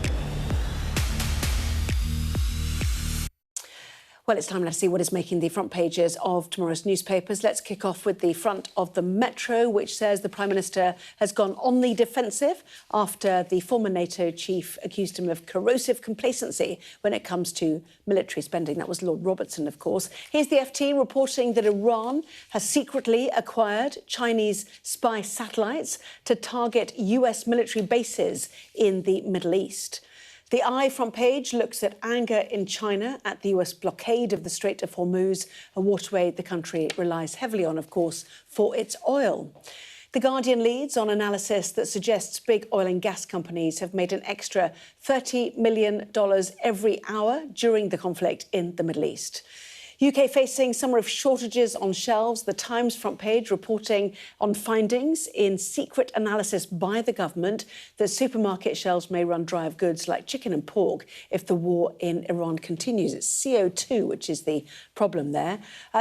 Well, it's time now to see what is making the front pages of tomorrow's newspapers. Let's kick off with the front of the Metro, which says the Prime Minister has gone on the defensive after the former NATO chief accused him of corrosive complacency when it comes to military spending. That was Lord Robertson, of course. Here's the FT reporting that Iran has secretly acquired Chinese spy satellites to target US military bases in the Middle East. The Eye front page looks at anger in China at the US blockade of the Strait of Hormuz, a waterway the country relies heavily on, of course, for its oil. The Guardian leads on analysis that suggests big oil and gas companies have made an extra $30 million every hour during the conflict in the Middle East. UK facing summer of shortages on shelves. The Times front page reporting on findings in secret analysis by the government that supermarket shelves may run dry of goods like chicken and pork if the war in Iran continues. It's CO2 which is the problem there.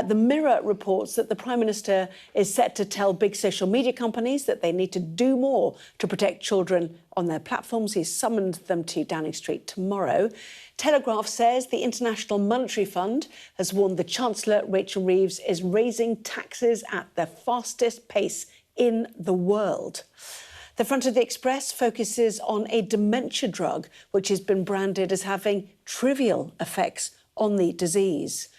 The Mirror reports that the Prime Minister is set to tell big social media companies that they need to do more to protect children on their platforms. He's summoned them to Downing Street tomorrow. Telegraph says the International Monetary Fund has warned the Chancellor, Rachel Reeves, is raising taxes at the fastest pace in the world. The front of the Express focuses on a dementia drug which has been branded as having trivial effects on the disease.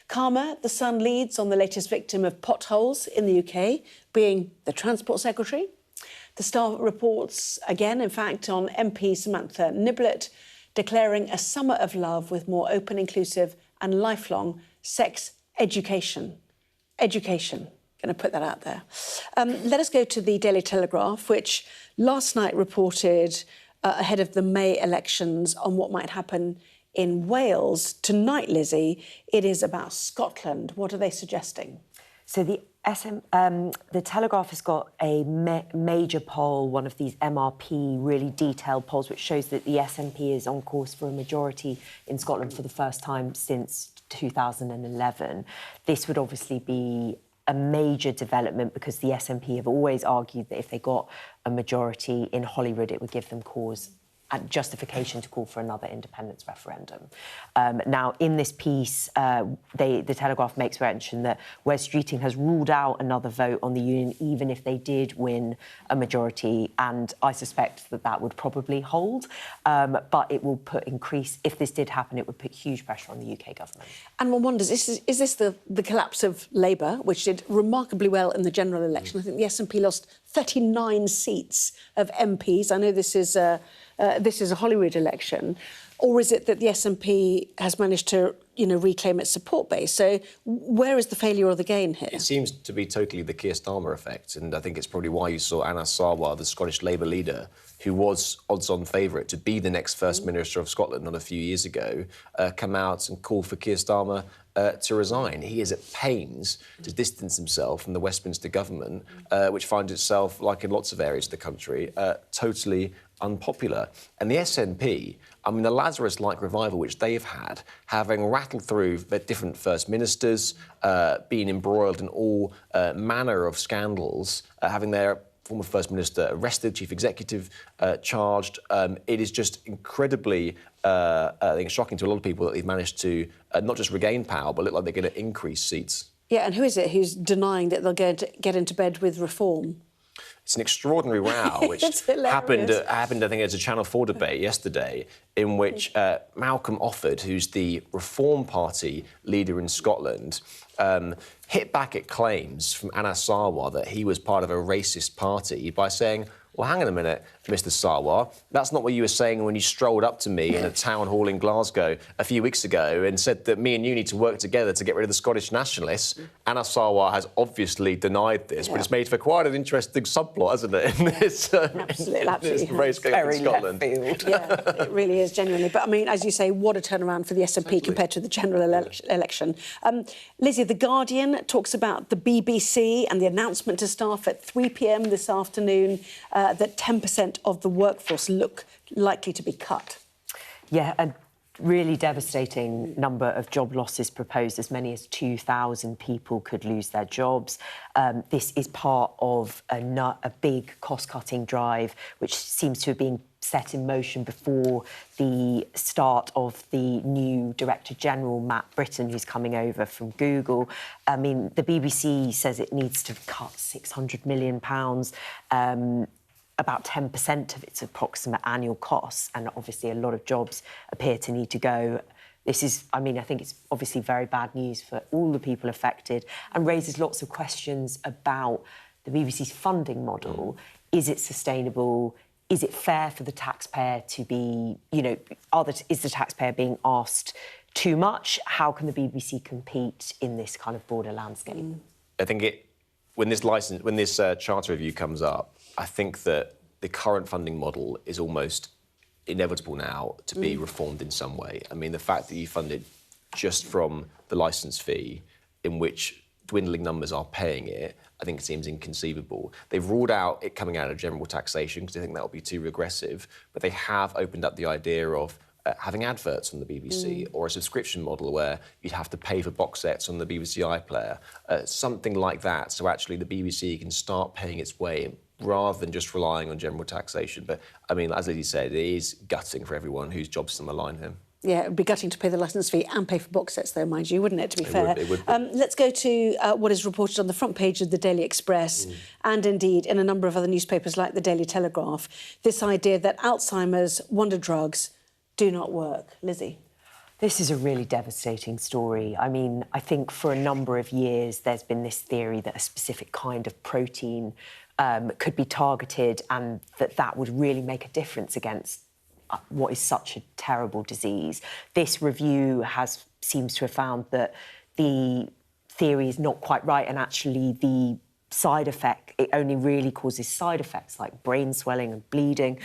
Karma, the Sun leads on the latest victim of potholes in the UK, being the Transport Secretary. The Star reports again, in fact, on MP Samantha Niblett declaring a summer of love with more open, inclusive and lifelong sex education. Education. Going to put that out there. Let us go to the Daily Telegraph, which last night reported ahead of the May elections on what might happen in Wales. Tonight, Lizzie, it is about Scotland. What are they suggesting? So the Telegraph has got a major poll, one of these MRP really detailed polls, which shows that the SNP is on course for a majority in Scotland for the first time since 2011. This would obviously be a major development because the SNP have always argued that if they got a majority in Holyrood, it would give them cause and justification to call for another independence referendum. Now, in this piece, the Telegraph makes mention that Wes Streeting has ruled out another vote on the union, even if they did win a majority, and I suspect that that would probably hold. But it will if this did happen, it would put huge pressure on the UK government. And one wonders, is this the collapse of Labour, which did remarkably well in the general election? I think the SNP lost 39 seats of MPs. I know this is a Holyrood election, or is it that the SNP has managed to, reclaim its support base? So where is the failure or the gain here? It seems to be totally the Keir Starmer effect, and I think it's probably why you saw Anas Sarwar, the Scottish Labour leader, who was odds-on favourite to be the next First Minister of Scotland not a few years ago, come out and call for Keir Starmer to resign. He is at pains to distance himself from the Westminster government, which finds itself, like in lots of areas of the country, totally unpopular. And the SNP, the Lazarus-like revival which they've had, having rattled through the different First Ministers, being embroiled in all manner of scandals, having their former First Minister arrested, Chief Executive charged. It is just incredibly, I think, shocking to a lot of people that they've managed to not just regain power, but look like they're going to increase seats. Yeah, and who is it who's denying that they'll get into bed with reform? It's an extraordinary row, which happened, I think, as a Channel 4 debate yesterday, in which Malcolm Offord, who's the Reform Party leader in Scotland, hit back at claims from Anas Sarwar that he was part of a racist party by saying, well, hang on a minute, Mr. Sarwar, that's not what you were saying when you strolled up to me in a town hall in Glasgow a few weeks ago and said that me and you need to work together to get rid of the Scottish nationalists. Anna Sarwar has obviously denied this, but it's made for quite an interesting subplot, hasn't it, in this, Absolutely race going in Scotland. Yeah, it really is, genuinely. But, I mean, as you say, what a turnaround for the SNP compared to the general election. Lizzie, The Guardian talks about the BBC and the announcement to staff at 3 p.m. this afternoon that 10% of the workforce look likely to be cut. Yeah, a really devastating number of job losses proposed. As many as 2,000 people could lose their jobs. This is part of a big cost-cutting drive, which seems to have been set in motion before the start of the new Director General, Matt Britton, who's coming over from Google. I mean, the BBC says it needs to cut £600 million, about 10% of its approximate annual costs, and obviously a lot of jobs appear to need to go. This is, I mean, I think it's obviously very bad news for all the people affected and raises lots of questions about the BBC's funding model. Is it sustainable? Is it fair for the taxpayer to be, you know, is the taxpayer being asked too much? How can the BBC compete in this kind of broader landscape? I think when this charter review comes up, I think that the current funding model is almost inevitable now to be reformed in some way. I mean, the fact that you fund it just from the licence fee, in which dwindling numbers are paying it, I think it seems inconceivable. They've ruled out it coming out of general taxation because they think that will be too regressive, but they have opened up the idea of having adverts on the BBC or a subscription model where you'd have to pay for box sets on the BBC iPlayer, something like that, so actually the BBC can start paying its way rather than just relying on general taxation. But, I mean, as Lizzie said, it is gutting for everyone whose job's on the line here. Yeah, it would be gutting to pay the licence fee and pay for box sets, though, mind you, wouldn't it, to be fair? It would be. Let's go to what is reported on the front page of the Daily Express and, indeed, in a number of other newspapers like the Daily Telegraph, this idea that Alzheimer's wonder drugs do not work. Lizzie? This is a really devastating story. I mean, I think for a number of years there's been this theory that a specific kind of protein could be targeted and that would really make a difference against what is such a terrible disease. This review seems to have found that the theory is not quite right, and actually the side effect, it only really causes side effects like brain swelling and bleeding,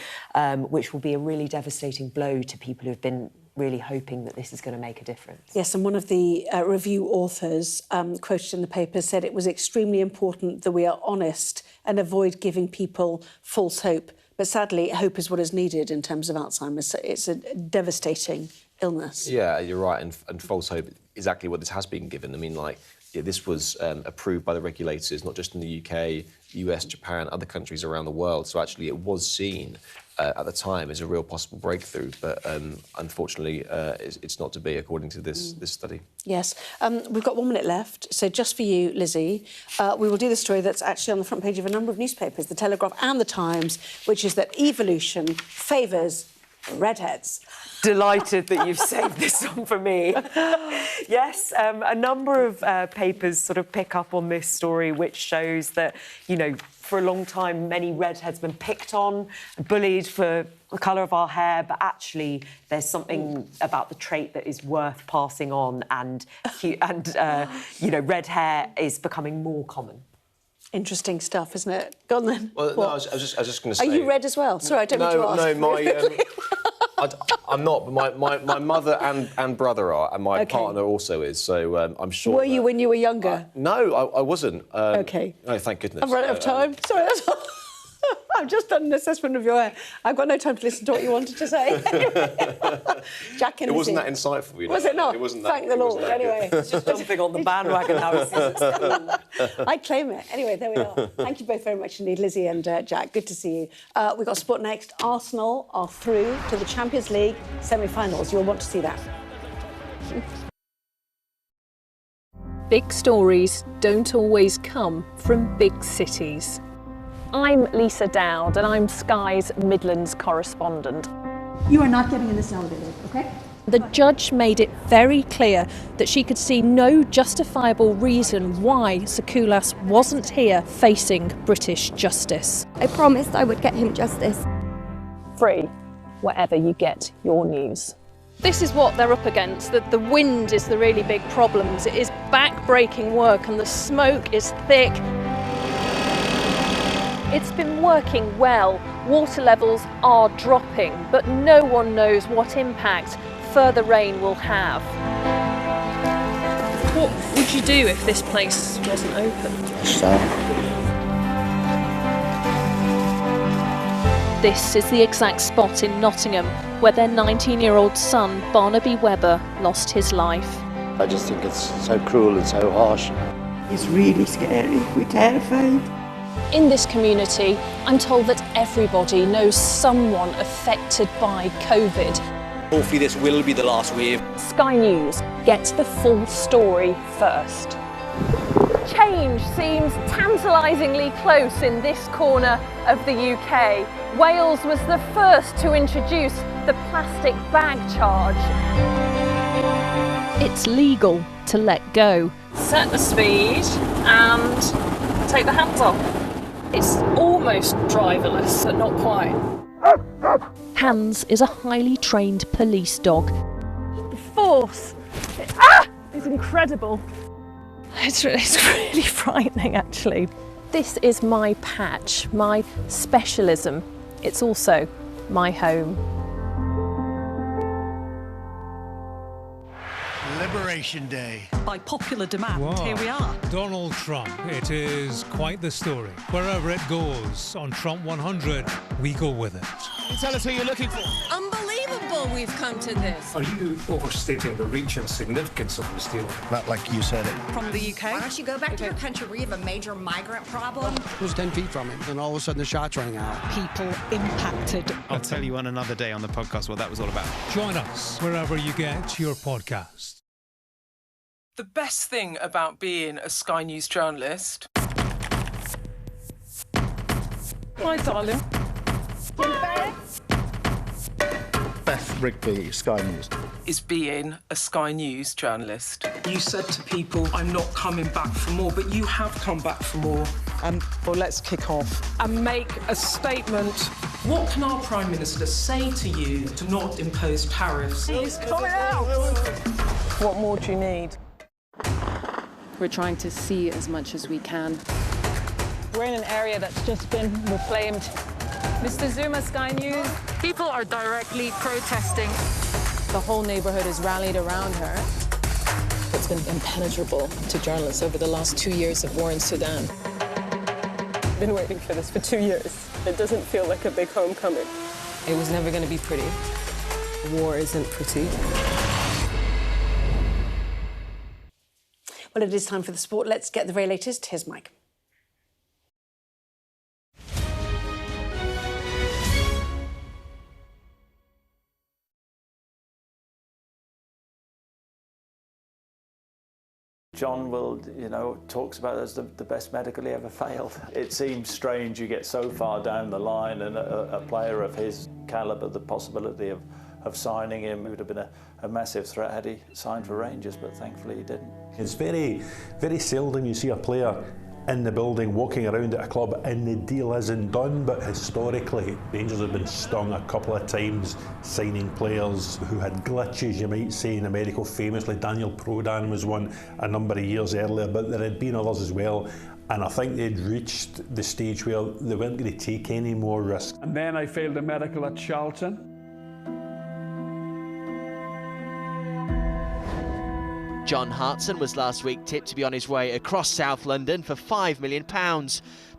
which will be a really devastating blow to people who've been really hoping that this is going to make a difference. Yes, and one of the review authors quoted in the paper said it was extremely important that we are honest and avoid giving people false hope. But sadly, hope is what is needed in terms of Alzheimer's. So it's a devastating illness. Yeah, you're right, and false hope, exactly what this has been given. I mean, like, yeah, this was approved by the regulators, not just in the UK, US, Japan, other countries around the world. So actually it was seen at the time as a real possible breakthrough. But unfortunately, it's not to be, according to this study. Yes. We've got 1 minute left. So just for you, Lizzie, we will do the story that's actually on the front page of a number of newspapers, The Telegraph and The Times, which is that evolution favours redheads. Delighted that you've saved this one for me. Yes, a number of papers sort of pick up on this story, which shows that, you know, for a long time, many redheads have been picked on, bullied for the colour of our hair, but actually there's something about the trait that is worth passing on, and you know, red hair is becoming more common. Interesting stuff, isn't it? Go on then. Well, no, I was just going to say... Are you red as well? Sorry, I don't mean to ask. No, I'm not, but my mother and brother are, and my partner also is, so I'm sure... Were you when you were younger? No, I wasn't. OK. No, thank goodness. I'm running out of time. Sorry, that's all. I've just done an assessment of your hair. I've got no time to listen to what you wanted to say. Jack and it wasn't that insightful, you know. Was it not? It wasn't that. Thank the Lord. Anyway, it's just jumping on the bandwagon now. I claim it. Anyway, there we are. Thank you both very much indeed, Lizzie and Jack. Good to see you. We've got sport next. Arsenal are through to the Champions League semi-finals. You'll want to see that. Big stories don't always come from big cities. I'm Lisa Dowd and I'm Sky's Midlands correspondent. You are not getting in this elevator, OK? The judge made it very clear that she could see no justifiable reason why Sakulas wasn't here facing British justice. I promised I would get him justice. Free, wherever you get your news. This is what they're up against. The wind is the really big problems. It is back-breaking work and the smoke is thick. It's been working well. Water levels are dropping, but no one knows what impact further rain will have. What would you do if this place wasn't open? This is the exact spot in Nottingham where their 19-year-old son, Barnaby Webber, lost his life. I just think it's so cruel and so harsh. It's really scary. We're terrified. In this community, I'm told that everybody knows someone affected by COVID. Hopefully this will be the last wave. Sky News gets the full story first. Change seems tantalisingly close in this corner of the UK. Wales was the first to introduce the plastic bag charge. It's legal to let go. Set the speed and take the hands off. It's almost driverless, but not quite. Hans is a highly trained police dog. The force is incredible. It's really frightening, actually. This is my patch, my specialism. It's also my home. Liberation Day. By popular demand, Wow. here we are. Donald Trump. It is quite the story. Wherever it goes, on Trump 100, we go with it. Can you tell us who you're looking for? Unbelievable we've come to this. Are you overstating the reach and significance of this deal? Not like you said it. From the UK. Why don't you go back to your country where you have a major migrant problem? It was 10 feet from him, and all of a sudden the shots rang out. People impacted. I'll tell you on another day on the podcast what that was all about. Join us wherever you get your podcast. The best thing about being a Sky News journalist... Hi, darling. Beth Rigby, Sky News. is being a Sky News journalist. You said to people, I'm not coming back for more, but you have come back for more. Well, let's kick off and make a statement. What can our Prime Minister say to you to not impose tariffs? He's coming out! What more do you need? We're trying to see as much as we can. We're in an area that's just been reclaimed. Mr. Zuma, Sky News. People are directly protesting. The whole neighborhood is rallied around her. It's been impenetrable to journalists over the last 2 years of war in Sudan. I've been waiting for this for 2 years. It doesn't feel like a big homecoming. It was never going to be pretty. War isn't pretty. Well, it is time for the sport. Let's get the very latest. Here's Mike. John will, talks about it as the best medical he ever failed. It seems strange you get so far down the line and a player of his calibre, the possibility of signing him, it would have been a massive threat had he signed for Rangers, but thankfully he didn't. It's very, very seldom you see a player in the building walking around at a club and the deal isn't done, but historically Rangers have been stung a couple of times signing players who had glitches, you might say, in America. Famously Daniel Prodan was one a number of years earlier, but there had been others as well, and I think they'd reached the stage where they weren't going to take any more risk. And then I failed a medical at Charlton. John Hartson was last week tipped to be on his way across South London for £5 million.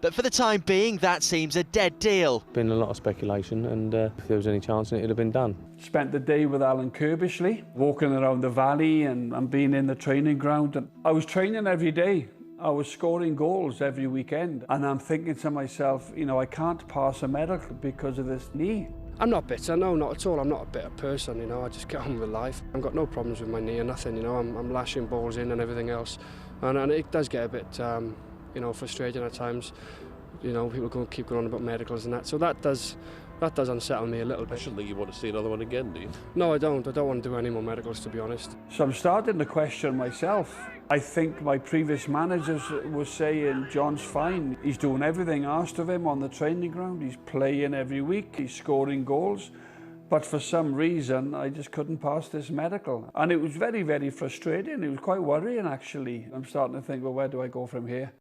But for the time being, that seems a dead deal. Been a lot of speculation, and if there was any chance, it would have been done. Spent the day with Alan Kirbishley, walking around the valley and being in the training ground. And I was training every day. I was scoring goals every weekend. And I'm thinking to myself, I can't pass a medical because of this knee. I'm not bitter, no, not at all. I'm not a bitter person, I just get on with life. I've got no problems with my knee or nothing, I'm lashing balls in and everything else. And it does get a bit, frustrating at times. People keep going on about medicals and that. So that does That does unsettle me a little bit. I shouldn't think you want to see another one again, do you? No, I don't. I don't want to do any more medicals, to be honest. So I'm starting to question myself. I think my previous managers were saying, John's fine. He's doing everything asked of him on the training ground. He's playing every week. He's scoring goals. But for some reason, I just couldn't pass this medical. And it was very, very frustrating. It was quite worrying, actually. I'm starting to think, well, where do I go from here?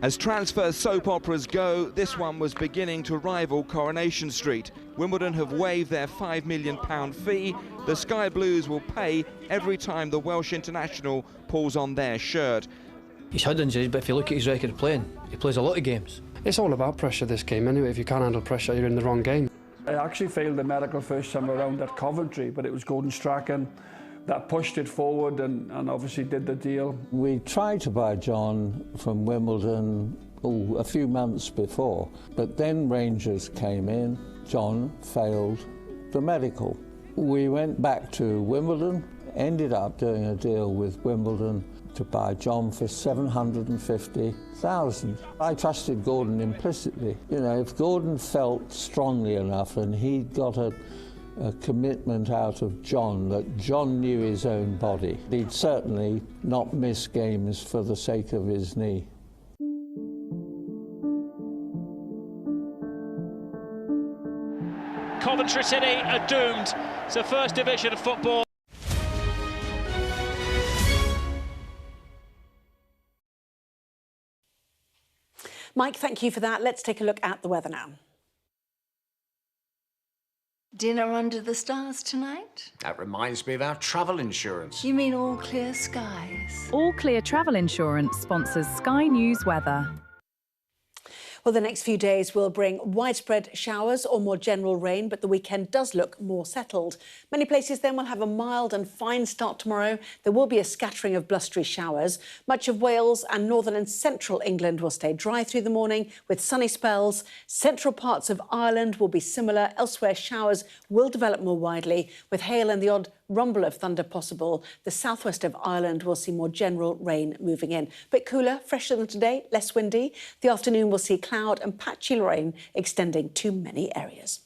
As transfer soap operas go, this one was beginning to rival Coronation Street. Wimbledon have waived their £5 million fee. The Sky Blues will pay every time the Welsh international pulls on their shirt. He's had injuries, but if you look at his record of playing, he plays a lot of games. It's all about pressure, this game, anyway. If you can't handle pressure, you're in the wrong game. I actually failed the medical first time around at Coventry, but it was Gordon Strachan that pushed it forward and obviously did the deal. We tried to buy John from Wimbledon a few months before, but then Rangers came in. John failed the medical. We went back to Wimbledon, ended up doing a deal with Wimbledon to buy John for $750,000. I trusted Gordon implicitly. You know, if Gordon felt strongly enough and he'd got a commitment out of John, that John knew his own body, he'd certainly not miss games for the sake of his knee. Coventry City are doomed to First Division football. Mike, thank you for that. Let's take a look at the weather now. Dinner under the stars tonight? That reminds me of our travel insurance. You mean All Clear Skies? All Clear Travel Insurance sponsors Sky News Weather. Well, the next few days will bring widespread showers or more general rain, but the weekend does look more settled. Many places then will have a mild and fine start tomorrow. There will be a scattering of blustery showers. Much of Wales and northern and central England will stay dry through the morning with sunny spells. Central parts of Ireland will be similar. Elsewhere, showers will develop more widely with hail and the odd rumble of thunder possible. The southwest of Ireland will see more general rain moving in. A bit cooler, fresher than today, less windy. The afternoon will see cloud and patchy rain extending to many areas.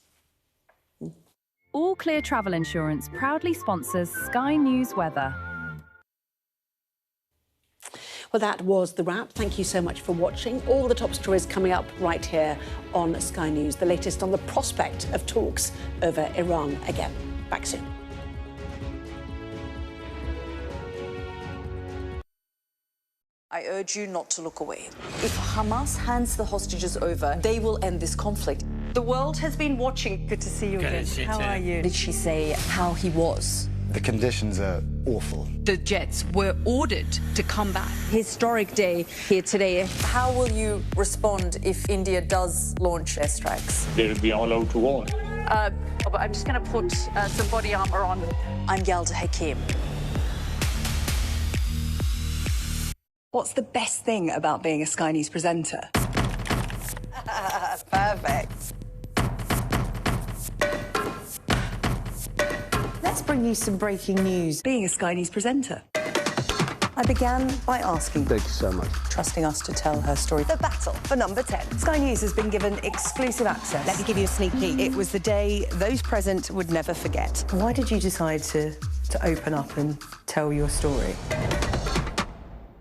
All Clear Travel Insurance proudly sponsors Sky News Weather. Well, that was the wrap. Thank you so much for watching. All the top stories coming up right here on Sky News. The latest on the prospect of talks over Iran again. Back soon. I urge you not to look away. If Hamas hands the hostages over, they will end this conflict. The world has been watching. Good to see you again. How are you? Did she say how he was? The conditions are awful. The jets were ordered to come back. Historic day here today. How will you respond if India does launch airstrikes? They'll be all out to war. I'm just going to put some body armor on. I'm Yalda Hakim. What's the best thing about being a Sky News presenter? Perfect. Let's bring you some breaking news. Being a Sky News presenter. I began by asking, Thank you so much. trusting us to tell her story. The battle for number 10. Sky News has been given exclusive access. Let me give you a sneak peek. It was the day those present would never forget. Why did you decide to open up and tell your story?